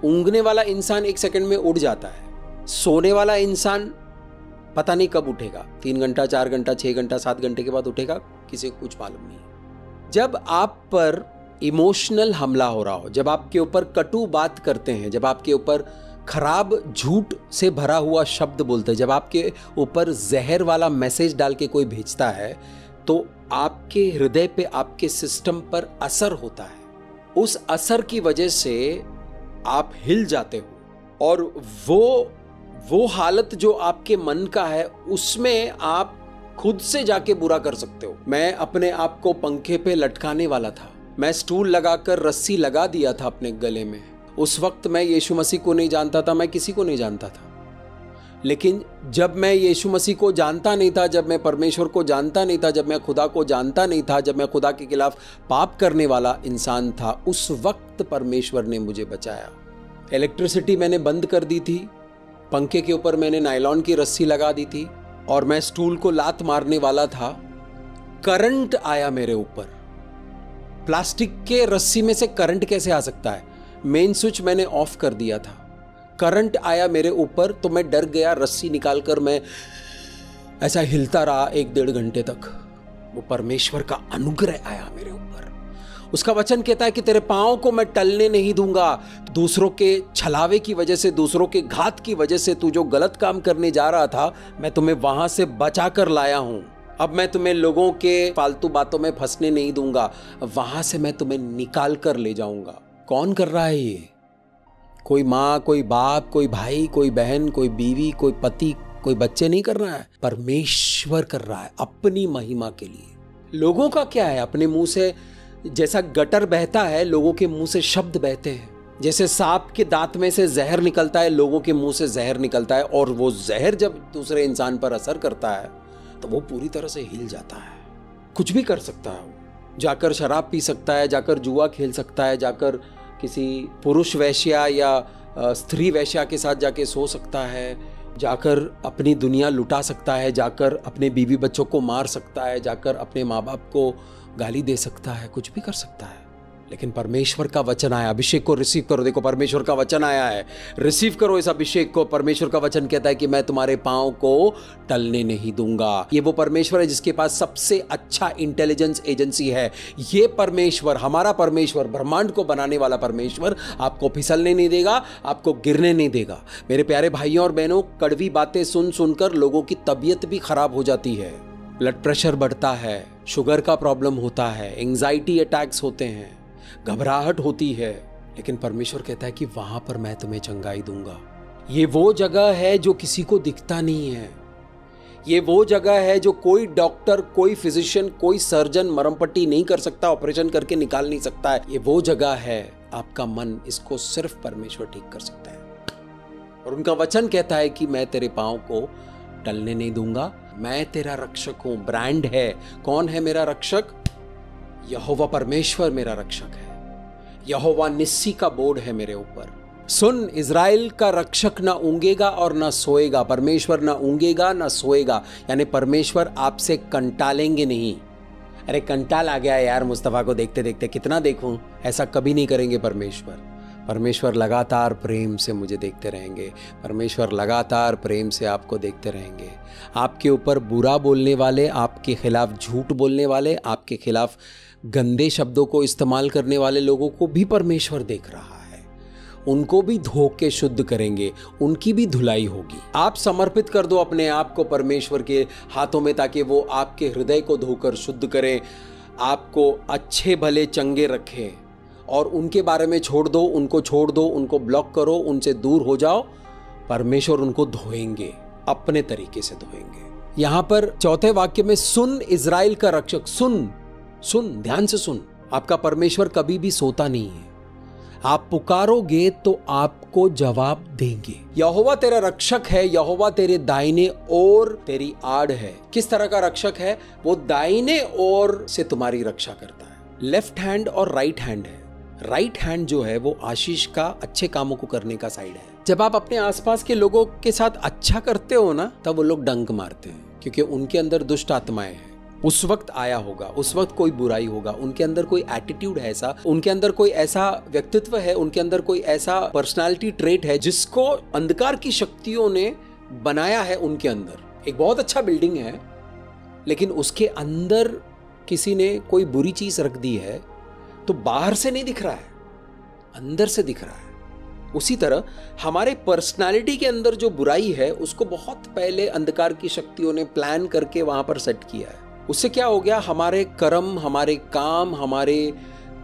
ऊँघने वाला इंसान 1 सेकंड में उड़ जाता है। सोने वाला इंसान पता नहीं कब उठेगा, 3 घंटा, 4 घंटा, 6 घंटा, 7 घंटे के बाद उठेगा, किसी को कुछ मालूम नहीं। जब आप पर इमोशनल हमला हो रहा हो, जब आपके ऊपर कटु बात करते हैं, जब आपके ऊपर खराब झूठ से भरा हुआ शब्द बोलते हैं, जब आपके ऊपर जहर वाला मैसेज डाल के कोई भेजता है, तो आपके हृदय पे, आपके सिस्टम पर असर होता है। उस असर की वजह से आप हिल जाते हो, और वो हालत जो आपके मन का है, उसमें आप खुद से जाके बुरा कर सकते हो। मैं अपने आप को पंखे पे लटकाने वाला था, मैं स्टूल लगाकर रस्सी लगा दिया था अपने गले में। उस वक्त मैं यीशु मसीह को नहीं जानता था, मैं किसी को नहीं जानता था। लेकिन जब मैं यीशु मसीह को जानता नहीं था, जब मैं परमेश्वर को जानता नहीं था, जब मैं खुदा को जानता नहीं था, जब मैं खुदा के खिलाफ पाप करने वाला इंसान था, उस वक्त परमेश्वर ने मुझे बचाया। इलेक्ट्रिसिटी मैंने बंद कर दी थी, पंखे के ऊपर मैंने नायलॉन की रस्सी लगा दी थी, और मैं स्टूल को लात मारने वाला था। करंट आया मेरे ऊपर। प्लास्टिक के रस्सी में से करंट कैसे आ सकता है? मेन स्विच मैंने ऑफ कर दिया था, करंट आया मेरे ऊपर, तो मैं डर गया। रस्सी निकालकर मैं ऐसा हिलता रहा 1-1.5 घंटे तक। वो परमेश्वर का अनुग्रह आया मेरे ऊपर। उसका वचन कहता है कि तेरे पांव को मैं टलने नहीं दूंगा। दूसरों के छलावे की वजह से, दूसरों के घात की वजह से तू जो गलत काम करने जा रहा था, मैं तुम्हें वहां से बचा कर लाया हूं। अब मैं तुम्हें लोगों के फालतू बातों में फंसने नहीं दूंगा, वहां से मैं तुम्हें निकाल कर ले जाऊंगा। कौन कर रहा है ये? कोई माँ, कोई बाप, कोई भाई, कोई बहन, कोई बीवी, कोई पति, कोई बच्चे नहीं कर रहा है, परमेश्वर कर रहा है अपनी महिमा के लिए। लोगों का क्या है? अपने मुंह से जैसा गटर बहता है, लोगों के मुंह से शब्द बहते हैं। जैसे सांप के दांत में से जहर निकलता है, लोगों के मुंह से जहर निकलता है, और वो जहर जब दूसरे इंसान पर असर करता है तो वो पूरी तरह से हिल जाता है। कुछ भी कर सकता है, वो जाकर शराब पी सकता है, जाकर जुआ खेल सकता है, जाकर किसी पुरुष वैश्या या स्त्री वैश्या के साथ जाके सो सकता है, जाकर अपनी दुनिया लुटा सकता है, जाकर अपने बीवी बच्चों को मार सकता है, जाकर अपने माँ बाप को गाली दे सकता है, कुछ भी कर सकता है। लेकिन परमेश्वर का वचन आया, अभिषेक को रिसीव करो। देखो, परमेश्वर का वचन आया है, रिसीव करो इस अभिषेक को। परमेश्वर का वचन कहता है कि मैं तुम्हारे पांव को टलने नहीं दूंगा। ये वो परमेश्वर है जिसके पास सबसे अच्छा इंटेलिजेंस एजेंसी है। ये परमेश्वर, हमारा परमेश्वर, ब्रह्मांड को बनाने वाला परमेश्वर आपको फिसलने नहीं देगा, आपको गिरने नहीं देगा। मेरे प्यारे भाइयों और बहनों, कड़वी बातें सुन सुनकर लोगों की तबीयत भी खराब हो जाती है। ब्लड प्रेशर बढ़ता है, शुगर का प्रॉब्लम होता है, एंजाइटी अटैक्स होते हैं, घबराहट होती है। लेकिन परमेश्वर कहता है कि वहां पर मैं तुम्हें चंगाई दूंगा। ये वो जगह है जो किसी को दिखता नहीं है। ये वो जगह है जो कोई डॉक्टर, कोई फिजिशियन, कोई सर्जन मरहम पट्टी नहीं कर सकता, ऑपरेशन करके निकाल नहीं सकता है। ये वो जगह है, आपका मन, इसको सिर्फ परमेश्वर ठीक कर सकता है। और उनका वचन कहता है कि मैं तेरे पांव को टलने नहीं दूंगा, मैं तेरा रक्षक हूं। ब्रांड है। कौन है मेरा रक्षक? यहोवा परमेश्वर मेरा रक्षक है। यहोवा निस्सी का बोर्ड है मेरे ऊपर। सुन, इज़राइल का रक्षक ना ऊँगेगा और ना सोएगा। परमेश्वर ना ऊँगेगा ना सोएगा, यानी परमेश्वर आपसे कंटालेंगे नहीं। अरे कंटाल आ गया यार मुस्तफ़ा को देखते देखते, कितना देखूं, ऐसा कभी नहीं करेंगे परमेश्वर। परमेश्वर लगातार प्रेम से मुझे देखते रहेंगे। परमेश्वर लगातार प्रेम से आपको देखते रहेंगे। आपके ऊपर बुरा बोलने वाले, आपके खिलाफ झूठ बोलने वाले, आपके खिलाफ गंदे शब्दों को इस्तेमाल करने वाले लोगों को भी परमेश्वर देख रहा है। उनको भी धो के शुद्ध करेंगे, उनकी भी धुलाई होगी। आप समर्पित कर दो अपने आप को परमेश्वर के हाथों में, ताकि वो आपके हृदय को धोकर शुद्ध करें, आपको अच्छे भले चंगे रखें। और उनके बारे में छोड़ दो, उनको छोड़ दो, उनको ब्लॉक करो, उनसे दूर हो जाओ। परमेश्वर उनको धोएंगे, अपने तरीके से धोएंगे। यहां पर चौथे वाक्य में सुन इज़राइल का रक्षक, सुन सुन, ध्यान से सुन। आपका परमेश्वर कभी भी सोता नहीं है। आप पुकारोगे तो आपको जवाब देंगे। यहोवा तेरा रक्षक है, यहोवा तेरे दाहिने ओर तेरी आड़ है। किस तरह का रक्षक है? वो दाहिने ओर से तुम्हारी रक्षा करता है। लेफ्ट हैंड और राइट हैंड है। राइट हैंड जो है वो आशीष का, अच्छे कामों को करने का साइड है। जब आप अपने आसपास के लोगों के साथ अच्छा करते हो ना, तब वो लोग डंक मारते हैं, क्योंकि उनके अंदर दुष्ट आत्माएं हैं। उस वक्त आया होगा, उस वक्त कोई बुराई होगा, उनके अंदर कोई एटीट्यूड है ऐसा, उनके अंदर कोई ऐसा व्यक्तित्व है, उनके अंदर कोई ऐसा पर्सनालिटी ट्रेट है जिसको अंधकार की शक्तियों ने बनाया है। उनके अंदर एक बहुत अच्छा बिल्डिंग है, लेकिन उसके अंदर किसी ने कोई बुरी चीज रख दी है, तो बाहर से नहीं दिख रहा है, अंदर से दिख रहा है। उसी तरह हमारे पर्सनालिटी के अंदर जो बुराई है, उसको बहुत पहले अंधकार की शक्तियों ने प्लान करके वहां पर सेट किया है। उससे क्या हो गया? हमारे कर्म, हमारे काम, हमारे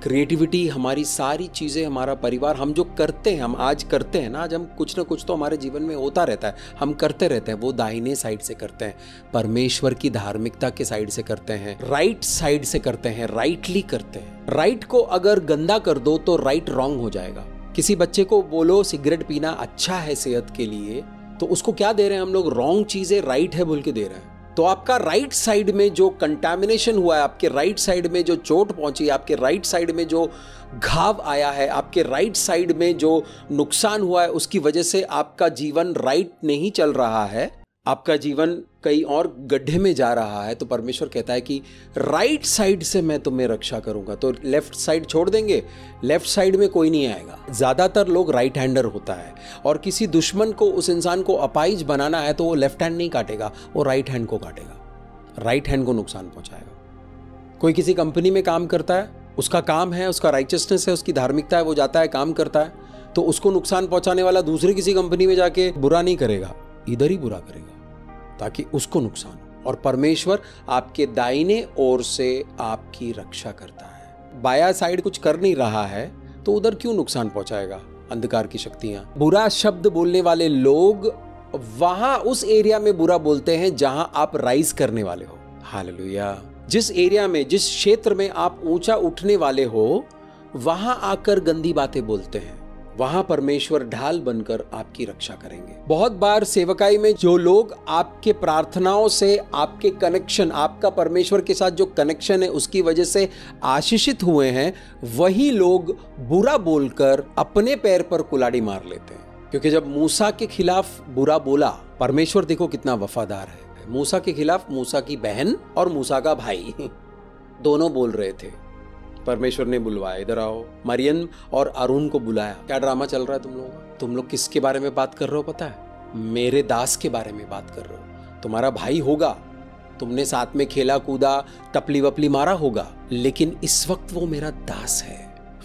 क्रिएटिविटी, हमारी सारी चीजें, हमारा परिवार, हम जो करते हैं, हम आज करते हैं ना, आज हम कुछ ना कुछ तो हमारे जीवन में होता रहता है, हम करते रहते हैं। वो दाहिने साइड से करते हैं, परमेश्वर की धार्मिकता के साइड से करते हैं, राइट साइड से करते हैं, राइटली करते हैं। राइट को अगर गंदा कर दो तो राइट रॉन्ग हो जाएगा। किसी बच्चे को बोलो सिगरेट पीना अच्छा है सेहत के लिए, तो उसको क्या दे रहे हैं हम लोग? रॉन्ग चीजें राइट है बोल के दे रहे हैं। तो आपका राइट साइड में जो कंटामिनेशन हुआ है, आपके राइट साइड में जो चोट पहुंची, आपके राइट साइड में जो घाव आया है, आपके राइट साइड में जो नुकसान हुआ है, उसकी वजह से आपका जीवन राइट नहीं चल रहा है, आपका जीवन कहीं और गड्ढे में जा रहा है। तो परमेश्वर कहता है कि राइट साइड से मैं तुम्हें रक्षा करूंगा। तो लेफ्ट साइड छोड़ देंगे, लेफ्ट साइड में कोई नहीं आएगा। ज्यादातर लोग राइट हैंडर होता है, और किसी दुश्मन को, उस इंसान को अपाहिज बनाना है तो वो लेफ्ट हैंड नहीं काटेगा, वो राइट हैंड को काटेगा, राइट हैंड को नुकसान पहुंचाएगा। कोई किसी कंपनी में काम करता है, उसका काम है, उसका राइचसनेस है, उसकी धार्मिकता है, वो जाता है काम करता है, तो उसको नुकसान पहुंचाने वाला दूसरी किसी कंपनी में जाके बुरा नहीं करेगा, इधर ही बुरा करेगा ताकि उसको नुकसान हो। और परमेश्वर आपके दाहिने ओर से आपकी रक्षा करता है। बाया साइड कुछ कर नहीं रहा है तो उधर क्यों नुकसान पहुंचाएगा अंधकार की शक्तियां? बुरा शब्द बोलने वाले लोग वहां उस एरिया में बुरा बोलते हैं जहां आप राइज करने वाले हो। हालेलुया। जिस एरिया में, जिस क्षेत्र में आप ऊंचा उठने वाले हो, वहां आकर गंदी बातें बोलते हैं। वहां परमेश्वर ढाल बनकर आपकी रक्षा करेंगे। बहुत बार सेवकाई में जो लोग आपके प्रार्थनाओं से, आपके कनेक्शन, आपका परमेश्वर के साथ जो कनेक्शन है, उसकी वजह से आशीषित हुए हैं, वही लोग बुरा बोलकर अपने पैर पर कुल्हाड़ी मार लेते हैं। क्योंकि जब मूसा के खिलाफ बुरा बोला, परमेश्वर देखो कितना वफादार है। मूसा के खिलाफ मूसा की बहन और मूसा का भाई दोनों बोल रहे थे। परमेश्वर ने बुलवाया, इधर आओ। मरियम और अरुण को बुलाया। क्या ड्रामा चल रहा है तुम लोगों का? तुम लोग किसके बारे में बात कर रहे हो पता है? मेरे दास के बारे में बात कर रहे हो। तुम्हारा भाई होगा, तुमने साथ में खेला कूदा, टपली वपली मारा होगा, लेकिन इस वक्त वो मेरा दास है।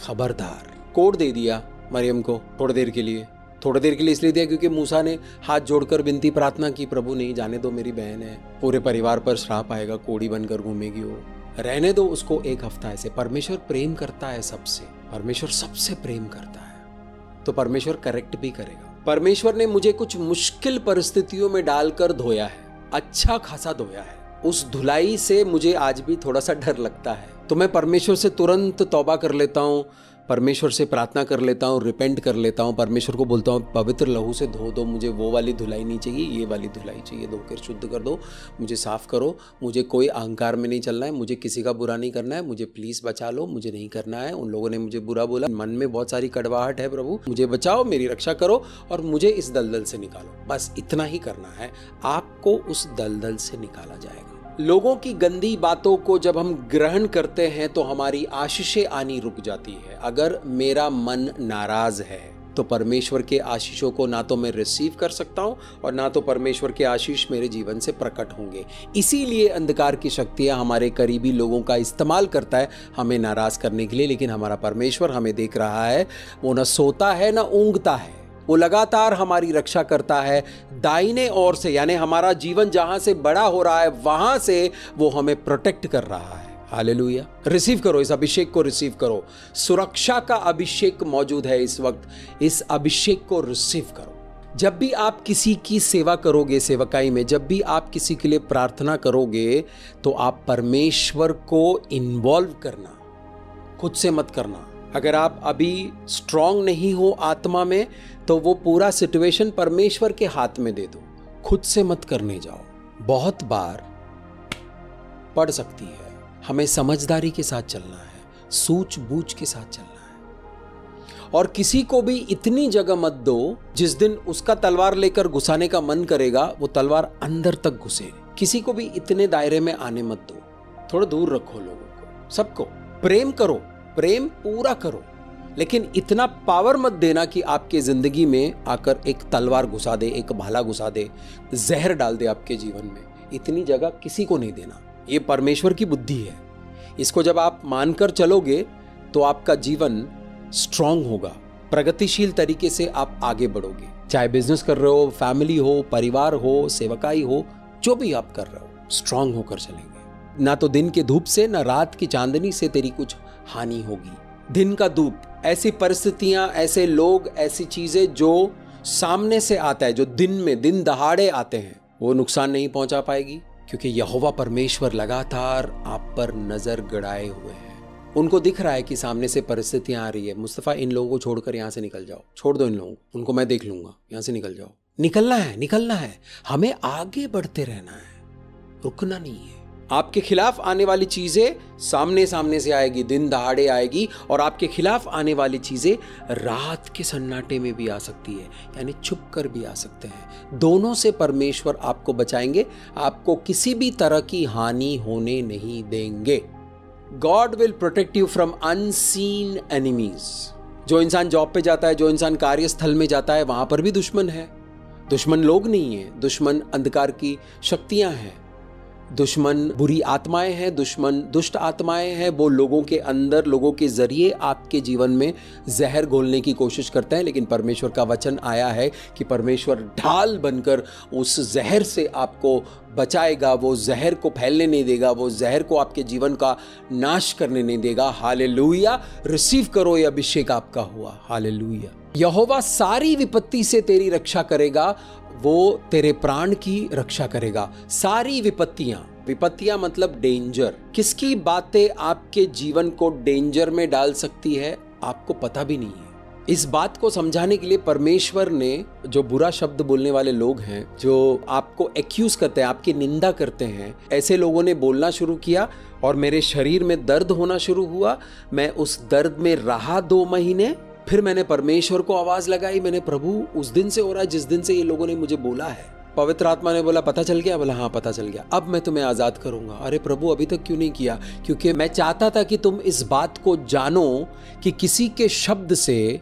खबरदार। कोड दे दिया मरियम को थोड़ी देर के लिए। थोड़ी देर के लिए इसलिए दिया क्योंकि मूसा ने हाथ जोड़कर विनती प्रार्थना की, प्रभु नहीं जाने दो, मेरी बहन है, पूरे परिवार पर श्राप आएगा, कोड़ी बनकर घूमेगी वो, रहने दो उसको एक हफ्ता ऐसे। परमेश्वर प्रेम करता है सबसे, परमेश्वर सबसे प्रेम करता है, तो परमेश्वर करेक्ट भी करेगा। परमेश्वर ने मुझे कुछ मुश्किल परिस्थितियों में डालकर धोया है, अच्छा खासा धोया है। उस धुलाई से मुझे आज भी थोड़ा सा डर लगता है, तो मैं परमेश्वर से तुरंत तौबा कर लेता हूँ, परमेश्वर से प्रार्थना कर लेता हूँ, रिपेंट कर लेता हूँ, परमेश्वर को बोलता हूँ पवित्र लहू से धो दो, मुझे वो वाली धुलाई नहीं चाहिए, ये वाली धुलाई चाहिए, धोकर शुद्ध कर दो, मुझे साफ करो, मुझे कोई अहंकार में नहीं चलना है, मुझे किसी का बुरा नहीं करना है, मुझे प्लीज़ बचा लो, मुझे नहीं करना है। उन लोगों ने मुझे बुरा बोला, मन में बहुत सारी कड़वाहट है, प्रभु मुझे बचाओ, मेरी रक्षा करो और मुझे इस दलदल से निकालो। बस इतना ही करना है, आपको उस दलदल से निकाला जाएगा। लोगों की गंदी बातों को जब हम ग्रहण करते हैं तो हमारी आशीषें आनी रुक जाती है। अगर मेरा मन नाराज है, तो परमेश्वर के आशीषों को ना तो मैं रिसीव कर सकता हूं और ना तो परमेश्वर के आशीष मेरे जीवन से प्रकट होंगे। इसीलिए अंधकार की शक्तियां हमारे करीबी लोगों का इस्तेमाल करता है हमें नाराज करने के लिए, लेकिन हमारा परमेश्वर हमें देख रहा है, वो न सोता है न ऊँघता है, वो लगातार हमारी रक्षा करता है दाहिने ओर से, यानी हमारा जीवन जहां से बड़ा हो रहा है वहां से वो हमें प्रोटेक्ट कर रहा है। हालेलुया। रिसीव करो, इस अभिषेक को रिसीव करो। सुरक्षा का अभिषेक मौजूद है इस वक्त, इस अभिषेक को रिसीव करो। जब भी आप किसी की सेवा करोगे सेवकाई में, जब भी आप किसी के लिए प्रार्थना करोगे, तो आप परमेश्वर को इन्वॉल्व करना, खुद से मत करना। अगर आप अभी स्ट्रांग नहीं हो आत्मा में, तो वो पूरा सिचुएशन परमेश्वर के हाथ में दे दो, खुद से मत करने जाओ। बहुत बार पड़ सकती है, हमें समझदारी के साथ चलना है, सूझबूझ के साथ चलना है। और किसी को भी इतनी जगह मत दो, जिस दिन उसका तलवार लेकर घुसाने का मन करेगा वो तलवार अंदर तक घुसे। किसी को भी इतने दायरे में आने मत दो, थोड़ा दूर रखो लोगों को। सबको प्रेम करो, प्रेम पूरा करो, लेकिन इतना पावर मत देना कि आपके जिंदगी में आकर एक तलवार घुसा दे, एक भाला घुसा दे, जहर डाल दे आपके जीवन में। इतनी जगह किसी को नहीं देना। ये परमेश्वर की बुद्धि है। इसको जब आप मानकर चलोगे तो आपका जीवन स्ट्रांग होगा, प्रगतिशील तरीके से आप आगे बढ़ोगे। चाहे बिजनेस कर रहे हो, फैमिली हो, परिवार हो, सेवकाई हो, जो भी आप कर रहे हो, स्ट्रांग होकर चलेंगे। ना तो दिन के धूप से, ना रात की चांदनी से तेरी कुछ हानि होगी। दिन का धूप, ऐसी परिस्थितियां, ऐसे लोग, ऐसी चीजें जो सामने से आता है, जो दिन में दिन दहाड़े आते हैं, वो नुकसान नहीं पहुंचा पाएगी, क्योंकि यहोवा परमेश्वर लगातार आप पर नजर गड़ाए हुए हैं। उनको दिख रहा है कि सामने से परिस्थितियां आ रही है। मुस्तफा, इन लोगों को छोड़कर यहां से निकल जाओ, छोड़ दो इन लोगों को, उनको मैं देख लूंगा, यहां से निकल जाओ। निकलना है, निकलना है, हमें आगे बढ़ते रहना है, रुकना नहीं है। आपके खिलाफ आने वाली चीजें सामने सामने से आएगी, दिन दहाड़े आएगी, और आपके खिलाफ आने वाली चीजें रात के सन्नाटे में भी आ सकती है, यानी छुप कर भी आ सकते हैं। दोनों से परमेश्वर आपको बचाएंगे, आपको किसी भी तरह की हानि होने नहीं देंगे। God will protect you from unseen enemies. जो इंसान जॉब पे जाता है, जो इंसान कार्यस्थल में जाता है, वहां पर भी दुश्मन है। दुश्मन लोग नहीं है, दुश्मन अंधकार की शक्तियां हैं, दुश्मन बुरी आत्माएं हैं, दुश्मन दुष्ट आत्माएं हैं। वो लोगों के अंदर, लोगों के जरिए आपके जीवन में जहर घोलने की कोशिश करते हैं, लेकिन परमेश्वर का वचन आया है कि परमेश्वर ढाल बनकर उस जहर से आपको बचाएगा, वो जहर को फैलने नहीं देगा, वो जहर को आपके जीवन का नाश करने नहीं देगा। हालेलुया। रिसीव करो, ये अभिषेक आपका हुआ। हालेलुया। यहोवा सारी विपत्ति से तेरी रक्षा करेगा, वो तेरे प्राण की रक्षा करेगा। सारी विपत्तियां मतलब डेंजर। किसकी बातें आपके जीवन को डेंजर में डाल सकती है आपको पता भी नहीं है। इस बात को समझाने के लिए परमेश्वर ने, जो बुरा शब्द बोलने वाले लोग हैं, जो आपको एक्यूज करते हैं, आपकी निंदा करते हैं, ऐसे लोगों ने बोलना शुरू किया और मेरे शरीर में दर्द होना शुरू हुआ। मैं उस दर्द में रहा 2 महीने। फिर मैंने परमेश्वर को आवाज लगाई, मैंने, प्रभु उस दिन से हो रहा है जिस दिन से ये लोगों ने मुझे बोला है। पवित्र आत्मा ने बोला, पता चल गया? बोला हाँ पता चल गया, अब मैं तुम्हें आजाद करूंगा। अरे प्रभु, अभी तक क्यों नहीं किया? क्योंकि मैं चाहता था कि तुम इस बात को जानो कि किसी के शब्द से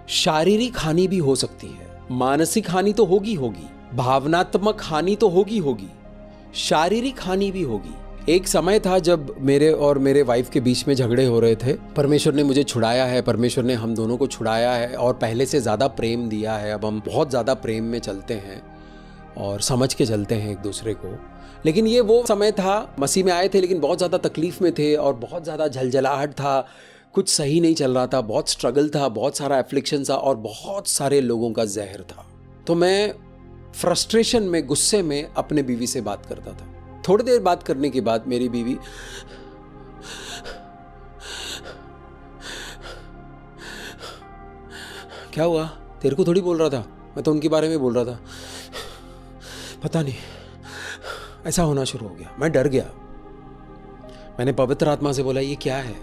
शारीरिक हानि भी हो सकती है, मानसिक हानि तो होगी, भावनात्मक हानि तो होगी, शारीरिक हानि भी होगी। एक समय था जब मेरे और मेरे वाइफ के बीच में झगड़े हो रहे थे। परमेश्वर ने मुझे छुड़ाया है, परमेश्वर ने हम दोनों को छुड़ाया है और पहले से ज़्यादा प्रेम दिया है। अब हम बहुत ज़्यादा प्रेम में चलते हैं और समझ के चलते हैं एक दूसरे को। लेकिन ये वो समय था, मसीह में आए थे लेकिन बहुत ज़्यादा तकलीफ में थे और बहुत ज़्यादा झलझलाहट था, कुछ सही नहीं चल रहा था, बहुत स्ट्रगल था, बहुत सारा एफ्लिक्शन था और बहुत सारे लोगों का जहर था। तो मैं फ्रस्ट्रेशन में, गुस्से में अपने बीवी से बात करता था। थोड़ी देर बात करने के बाद मेरी बीवी क्या हुआ? तेरे को थोड़ी बोल रहा था, मैं तो उनके बारे में बोल रहा था। पता नहीं ऐसा होना शुरू हो गया, मैं डर गया। मैंने पवित्र आत्मा से बोला, ये क्या है?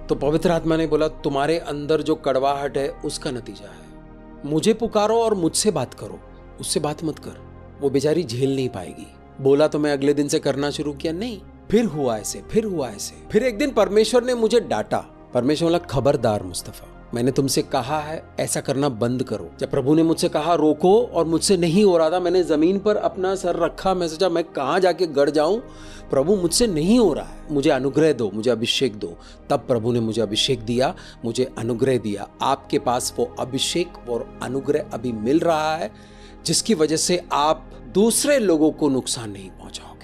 तो पवित्र आत्मा ने बोला, तुम्हारे अंदर जो कड़वाहट है उसका नतीजा है। मुझे पुकारो और मुझसे बात करो, उससे बात मत कर, वो बेचारी झेल नहीं पाएगी। बोला तो मैं अगले दिन से करना शुरू किया, नहीं, फिर हुआ ऐसे। फिर एक दिन परमेश्वर ने मुझे डांटा। परमेश्वर बोला, खबरदार मुस्तफा, मैंने तुमसे कहा है ऐसा करना बंद करो। जब प्रभु ने मुझसे कहा रोको और मुझसे नहीं हो रहा था, मैंने जमीन पर अपना सर रखा, मैं सोचा मैं कहाँ जाके गड़ जाऊं, प्रभु मुझसे नहीं हो रहा है, मुझे अनुग्रह दो, मुझे अभिषेक दो। तब प्रभु ने मुझे अभिषेक दिया, मुझे अनुग्रह दिया। आपके पास वो अभिषेक और अनुग्रह अभी मिल रहा है जिसकी वजह से आप दूसरे लोगों को नुकसान नहीं पहुंचाओगे।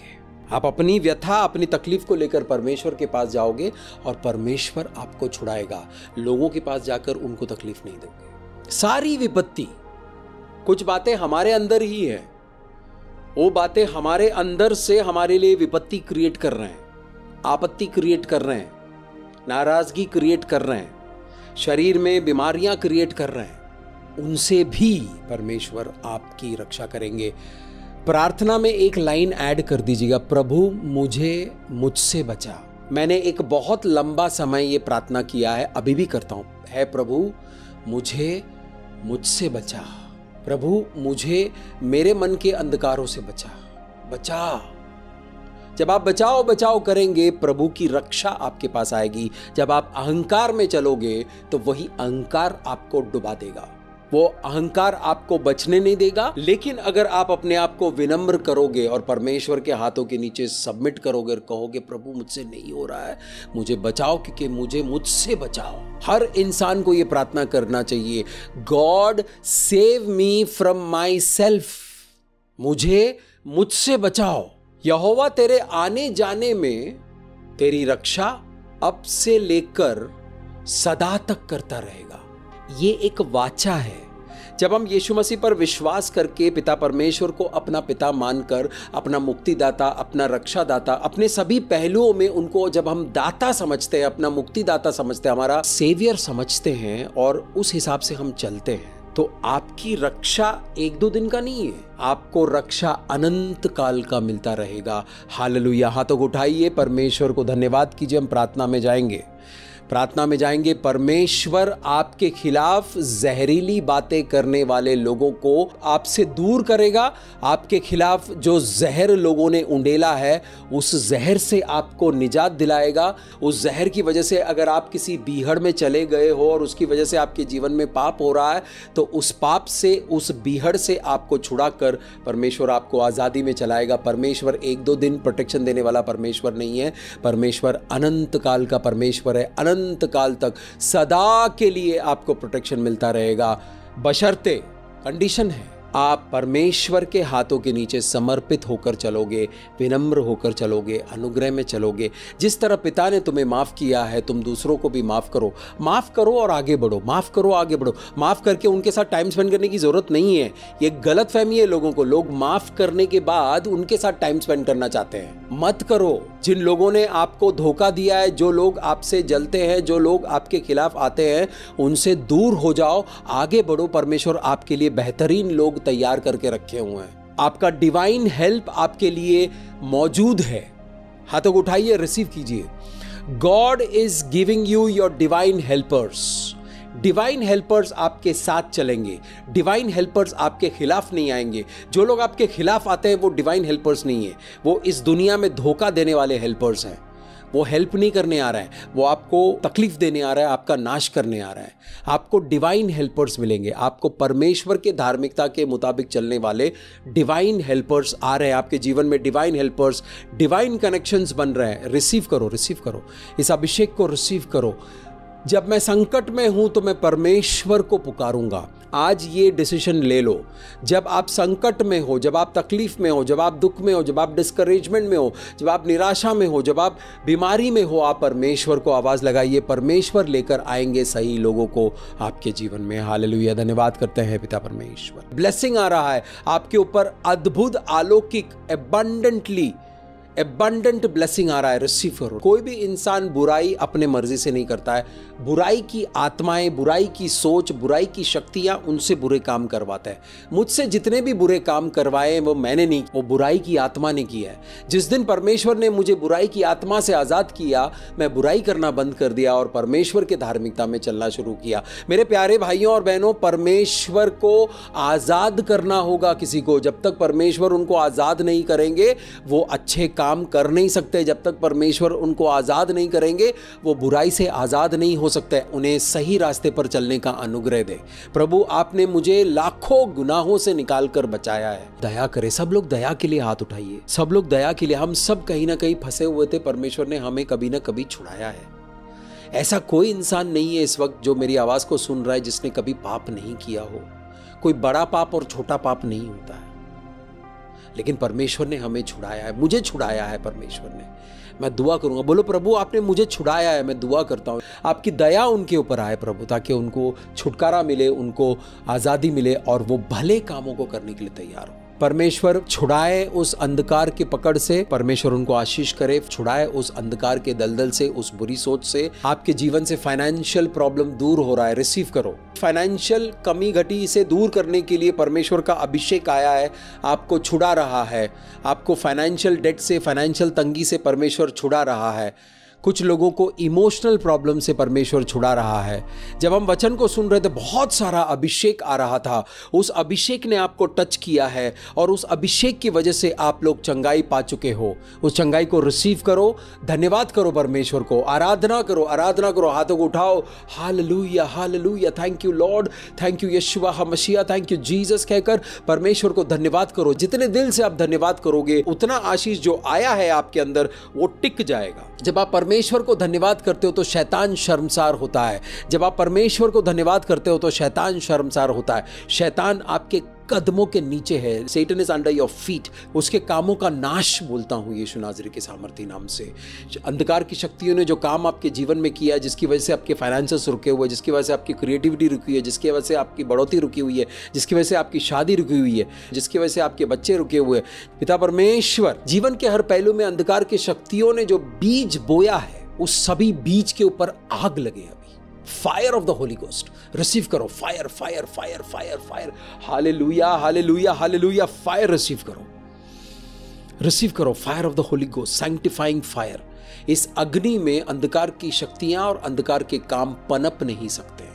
आप अपनी व्यथा, अपनी तकलीफ को लेकर परमेश्वर के पास जाओगे और परमेश्वर आपको छुड़ाएगा। लोगों के पास जाकर उनको तकलीफ नहीं दोगे। सारी विपत्ति, कुछ बातें हमारे अंदर ही है, वो बातें हमारे अंदर से हमारे लिए विपत्ति क्रिएट कर रहे हैं, आपत्ति क्रिएट कर रहे हैं, नाराजगी क्रिएट कर रहे हैं, शरीर में बीमारियां क्रिएट कर रहे हैं, उनसे भी परमेश्वर आपकी रक्षा करेंगे। प्रार्थना में एक लाइन ऐड कर दीजिएगा, प्रभु मुझे मुझसे बचा। मैंने एक बहुत लंबा समय ये प्रार्थना किया है, अभी भी करता हूं, है प्रभु मुझे मुझसे बचा, प्रभु मुझे मेरे मन के अंधकारों से बचा। जब आप बचाओ बचाओ करेंगे, प्रभु की रक्षा आपके पास आएगी। जब आप अहंकार में चलोगे तो वही अहंकार आपको डुबा देगा, वो अहंकार आपको बचने नहीं देगा। लेकिन अगर आप अपने आप को विनम्र करोगे और परमेश्वर के हाथों के नीचे सबमिट करोगे और कहोगे प्रभु मुझसे नहीं हो रहा है, मुझे बचाओ क्योंकि मुझे मुझसे बचाओ। हर इंसान को यह प्रार्थना करना चाहिए, God save me from my self, मुझे मुझसे बचाओ। यहोवा तेरे आने जाने में तेरी रक्षा अब से लेकर सदा तक करता रहेगा। ये एक वाचा है। जब हम यीशु मसीह पर विश्वास करके पिता परमेश्वर को अपना पिता मानकर, अपना मुक्तिदाता, अपना रक्षादाता, अपने सभी पहलुओं में उनको जब हम दाता समझते हैं, अपना मुक्तिदाता समझते हैं, हमारा सेवियर समझते हैं और उस हिसाब से हम चलते हैं, तो आपकी रक्षा एक दो दिन का नहीं है, आपको रक्षा अनंत काल का मिलता रहेगा। हालेलुया। हाथों को उठाइए, परमेश्वर को धन्यवाद कीजिए। हम प्रार्थना में जाएंगे। परमेश्वर आपके खिलाफ जहरीली बातें करने वाले लोगों को आपसे दूर करेगा। आपके खिलाफ जो जहर लोगों ने उंडेला है, उस जहर से आपको निजात दिलाएगा। उस जहर की वजह से अगर आप किसी बीहड़ में चले गए हो और उसकी वजह से आपके जीवन में पाप हो रहा है, तो उस पाप से, उस बीहड़ से आपको छुड़ाकर परमेश्वर आपको आज़ादी में चलाएगा। परमेश्वर एक दो दिन प्रोटेक्शन देने वाला परमेश्वर नहीं है, परमेश्वर अनंत काल का परमेश्वर है। अनंत काल तक सदा के लिए आपको प्रोटेक्शन मिलता रहेगा, बशर्ते, कंडीशन है, आप परमेश्वर के हाथों के नीचे समर्पित होकर चलोगे, विनम्र होकर चलोगे, अनुग्रह में चलोगे। जिस तरह पिता ने तुम्हें माफ किया है, तुम दूसरों को भी माफ करो और आगे बढ़ो। माफ करो, आगे बढ़ो। माफ करके उनके साथ टाइम स्पेंड करने की जरूरत नहीं है। ये गलत फहमी है लोगों को, लोग माफ करने के बाद उनके साथ टाइम स्पेंड करना चाहते हैं। मत करो। जिन लोगों ने आपको धोखा दिया है, जो लोग आपसे जलते हैं, जो लोग आपके खिलाफ आते हैं, उनसे दूर हो जाओ, आगे बढ़ो। परमेश्वर आपके लिए बेहतरीन लोग तैयार करके रखे हुए हैं। आपका डिवाइन हेल्प आपके लिए मौजूद है। हाथों को उठाइए, रिसीव कीजिए। God is giving you your divine helpers. Divine helpers आपके साथ चलेंगे, डिवाइन हेल्पर्स आपके खिलाफ नहीं आएंगे। जो लोग आपके खिलाफ आते हैं वो डिवाइन हेल्पर्स नहीं है, वो इस दुनिया में धोखा देने वाले हेल्पर्स हैं। वो हेल्प नहीं करने आ रहा है, वो आपको तकलीफ देने आ रहा है, आपका नाश करने आ रहा है। आपको डिवाइन हेल्पर्स मिलेंगे, आपको परमेश्वर के धार्मिकता के मुताबिक चलने वाले डिवाइन हेल्पर्स आ रहे हैं आपके जीवन में। डिवाइन हेल्पर्स, डिवाइन कनेक्शंस बन रहे हैं। रिसीव करो, रिसीव करो, इस अभिषेक को रिसीव करो। जब मैं संकट में हूं तो मैं परमेश्वर को पुकारूंगा। आज ये डिसीजन ले लो। जब आप संकट में हो, जब आप तकलीफ में हो, जब आप दुख में हो, जब आप डिस्करेजमेंट में हो, जब आप निराशा में हो, जब आप बीमारी में हो, आप परमेश्वर को आवाज लगाइए। परमेश्वर लेकर आएंगे सही लोगों को आपके जीवन में। हालेलुया। धन्यवाद करते हैं पिता परमेश्वर। ब्लेसिंग आ रहा है आपके ऊपर, अद्भुत, अलौकिक, एबंडेंट ब्लेसिंग आ रहा है। रिसीव करो। कोई भी इंसान बुराई अपने मर्जी से नहीं करता है। बुराई की आत्माएं, बुराई की सोच, बुराई की शक्तियां उनसे बुरे काम करवाता है। मुझसे जितने भी बुरे काम करवाए वो मैंने नहीं, वो बुराई की आत्मा ने किया है। जिस दिन परमेश्वर ने मुझे बुराई की आत्मा से आजाद किया, मैं बुराई करना बंद कर दिया और परमेश्वर के धार्मिकता में चलना शुरू किया। मेरे प्यारे भाइयों और बहनों, परमेश्वर को आजाद करना होगा किसी को। जब तक परमेश्वर उनको आजाद नहीं करेंगे, वो अच्छे काम कर नहीं सकते, जब तक परमेश्वर उनको आज़ाद नहीं करेंगे वो बुराई से आज़ाद नहीं हो सकते। उन्हें सही रास्ते पर चलने का अनुग्रह दे प्रभु। आपने मुझे लाखों गुनाहों से निकाल कर बचाया है, दया करे। सब लोग दया के लिए हाथ उठाइए, सब लोग दया के लिए। हम सब कहीं ना कहीं फंसे हुए थे, परमेश्वर ने हमें कभी ना कभी छुड़ाया है। ऐसा कोई इंसान नहीं है इस वक्त जो मेरी आवाज़ को सुन रहा है जिसने कभी पाप नहीं किया हो। कोई बड़ा पाप और छोटा पाप नहीं होता है, लेकिन परमेश्वर ने हमें छुड़ाया है, मुझे छुड़ाया है परमेश्वर ने। मैं दुआ करूंगा, बोलो प्रभु आपने मुझे छुड़ाया है। मैं दुआ करता हूँ आपकी दया उनके ऊपर आए प्रभु, ताकि उनको छुटकारा मिले, उनको आज़ादी मिले और वो भले कामों को करने के लिए तैयार हो। परमेश्वर छुड़ाए उस अंधकार की पकड़ से, परमेश्वर उनको आशीष करे। छुड़ाए उस अंधकार के दलदल से, उस बुरी सोच से। आपके जीवन से फाइनेंशियल प्रॉब्लम दूर हो रहा है, रिसीव करो। फाइनेंशियल कमी घटी से दूर करने के लिए परमेश्वर का अभिषेक आया है, आपको छुड़ा रहा है। आपको फाइनेंशियल डेट से, फाइनेंशियल तंगी से परमेश्वर छुड़ा रहा है। कुछ लोगों को इमोशनल प्रॉब्लम से परमेश्वर छुड़ा रहा है। जब हम वचन को सुन रहे थे बहुत सारा अभिषेक आ रहा था, उस अभिषेक ने आपको टच किया है और उस अभिषेक की वजह से आप लोग चंगाई पा चुके हो। उस चंगाई को रिसीव करो, धन्यवाद करो परमेश्वर को, आराधना करो, आराधना करो, हाथों को उठाओ, hallelujah hallelujah, thank you lord, thank you Yeshua Hamashiach, thank you Jesus कहकर परमेश्वर को धन्यवाद करो। जितने दिल से आप धन्यवाद करोगे उतना आशीष जो आया है आपके अंदर वो टिक जाएगा। जब आप परमेश्वर को धन्यवाद करते हो तो शैतान शर्मसार होता है। जब आप परमेश्वर को धन्यवाद करते हो तो शैतान शर्मसार होता है। शैतान आपके कदमों के नीचे है, सेटन इज अंडर योर फीट। उसके कामों का नाश बोलता हूं यीशु नाज़री के सामर्थी नाम से। अंधकार की शक्तियों ने जो काम आपके जीवन में किया, जिसकी वजह से आपके फाइनेंसेस रुके हुए, जिसकी वजह से आपकी क्रिएटिविटी रुकी है, जिसकी वजह से आपकी बढ़ोतरी रुकी हुई है, जिसकी वजह से आपकी शादी रुकी हुई है, जिसकी वजह से आपके बच्चे रुके हुए, पिता परमेश्वर जीवन के हर पहलू में अंधकार की शक्तियों ने जो बीज बोया है उस सभी बीज के ऊपर आग लगे। अभी fire of the holy ghost receive करो। Fire fire fire fire fire, hallelujah hallelujah hallelujah, fire receive करो, रिसीव करो fire of the holy ghost, sanctifying fire. इस अग्नि में अंधकार की शक्तियां और अंधकार के काम पनप नहीं सकते।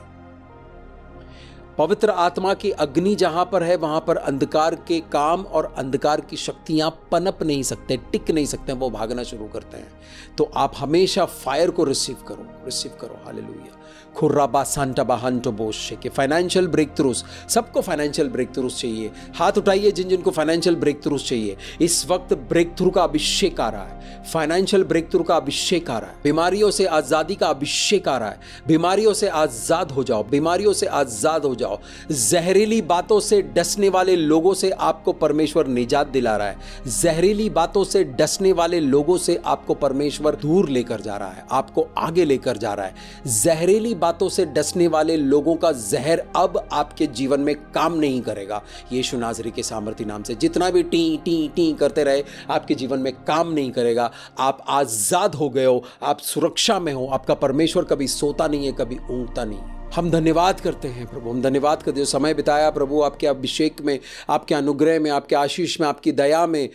पवित्र आत्मा की अग्नि जहां पर है वहां पर अंधकार के काम और अंधकार की शक्तियां पनप नहीं सकते, टिक नहीं सकते, वो भागना शुरू करते हैं। तो आप हमेशा फायर को रिसीव करो, रिसीव करो। हालेलुया। खुर्राबा सांटा बाहंटो बोश के फाइनेंशियल ब्रेक थ्रूज, सबको फाइनेंशियल ब्रेक थ्रूज चाहिए। हाथ उठाइए जिन जिनको फाइनेंशियल ब्रेक थ्रूज चाहिए। इस वक्त ब्रेक थ्रू का अभिषेक आ रहा है, फाइनेंशियल ब्रेक थ्रू का अभिषेक आ रहा है, बीमारियों से आजादी का अभिषेक आ रहा है। बीमारियों से आजाद हो जाओ, बीमारियों से आजाद हो जाओ। जहरीली बातों से डसने वाले लोगों से आपको परमेश्वर निजात दिला रहा है। जहरीली बातों से डसने वाले लोगों से आपको परमेश्वर दूर लेकर जा रहा है, आपको आगे लेकर जा रहा है। जहरीली बातों से डसने वाले लोगों का जहर अब आपके जीवन में काम नहीं करेगा यीशु नाज़री के सामर्थी नाम से। जितना भी टी टी टी करते रहे आपके जीवन में काम नहीं करेगा। आप आजाद हो गए हो, आप सुरक्षा में हो। आपका परमेश्वर कभी सोता नहीं है, कभी ऊँघता नहीं है। हम धन्यवाद करते हैं प्रभु, हम धन्यवाद करते हैं जो समय बिताया प्रभु आपके अभिषेक में, आपके अनुग्रह में, आपके आशीष में, आपकी दया में,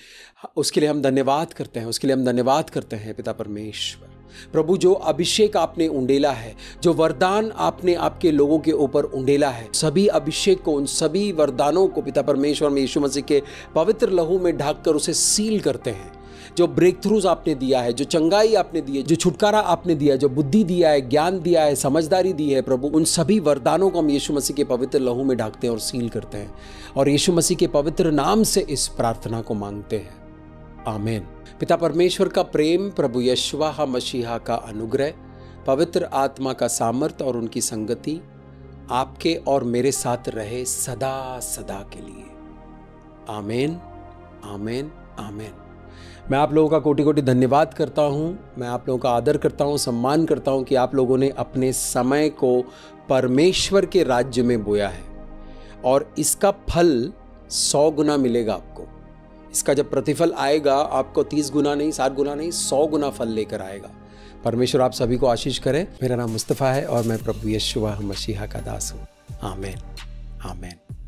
उसके लिए हम धन्यवाद करते हैं, उसके लिए हम धन्यवाद करते हैं पिता परमेश्वर। प्रभु जो अभिषेक आपने उंडेला है, जो वरदान आपने आपके लोगों के ऊपर उंडेला है, सभी अभिषेक को, उन सभी वरदानों को पिता परमेश्वर में यीशु मसीह के पवित्र लहू में ढककर उसे सील करते हैं। जो ब्रेक थ्रूज आपने दिया है, जो चंगाई आपने दी है, जो छुटकारा आपने दिया है, जो बुद्धि दिया है, ज्ञान दिया है, समझदारी दी है प्रभु, उन सभी वरदानों को हम यीशु मसीह के पवित्र लहू में ढकते हैं और सील करते हैं और यीशु मसीह के पवित्र नाम से इस प्रार्थना को मांगते हैं, आमीन। पिता परमेश्वर का प्रेम, प्रभु यशुआ मसीहा का अनुग्रह, पवित्र आत्मा का सामर्थ्य और उनकी संगति आपके और मेरे साथ रहे सदा सदा के लिए, आमीन आमीन आमीन। मैं आप लोगों का कोटि कोटि धन्यवाद करता हूँ, मैं आप लोगों का आदर करता हूँ, सम्मान करता हूँ कि आप लोगों ने अपने समय को परमेश्वर के राज्य में बोया है और इसका फल 100 गुना मिलेगा आपको। इसका जब प्रतिफल आएगा आपको 30 गुना नहीं, 60 गुना नहीं, 100 गुना फल लेकर आएगा। परमेश्वर आप सभी को आशीष करे। मेरा नाम मुस्तफ़ा है और मैं प्रभु यशुआ मसीहा का दास हूँ। आमीन आमीन।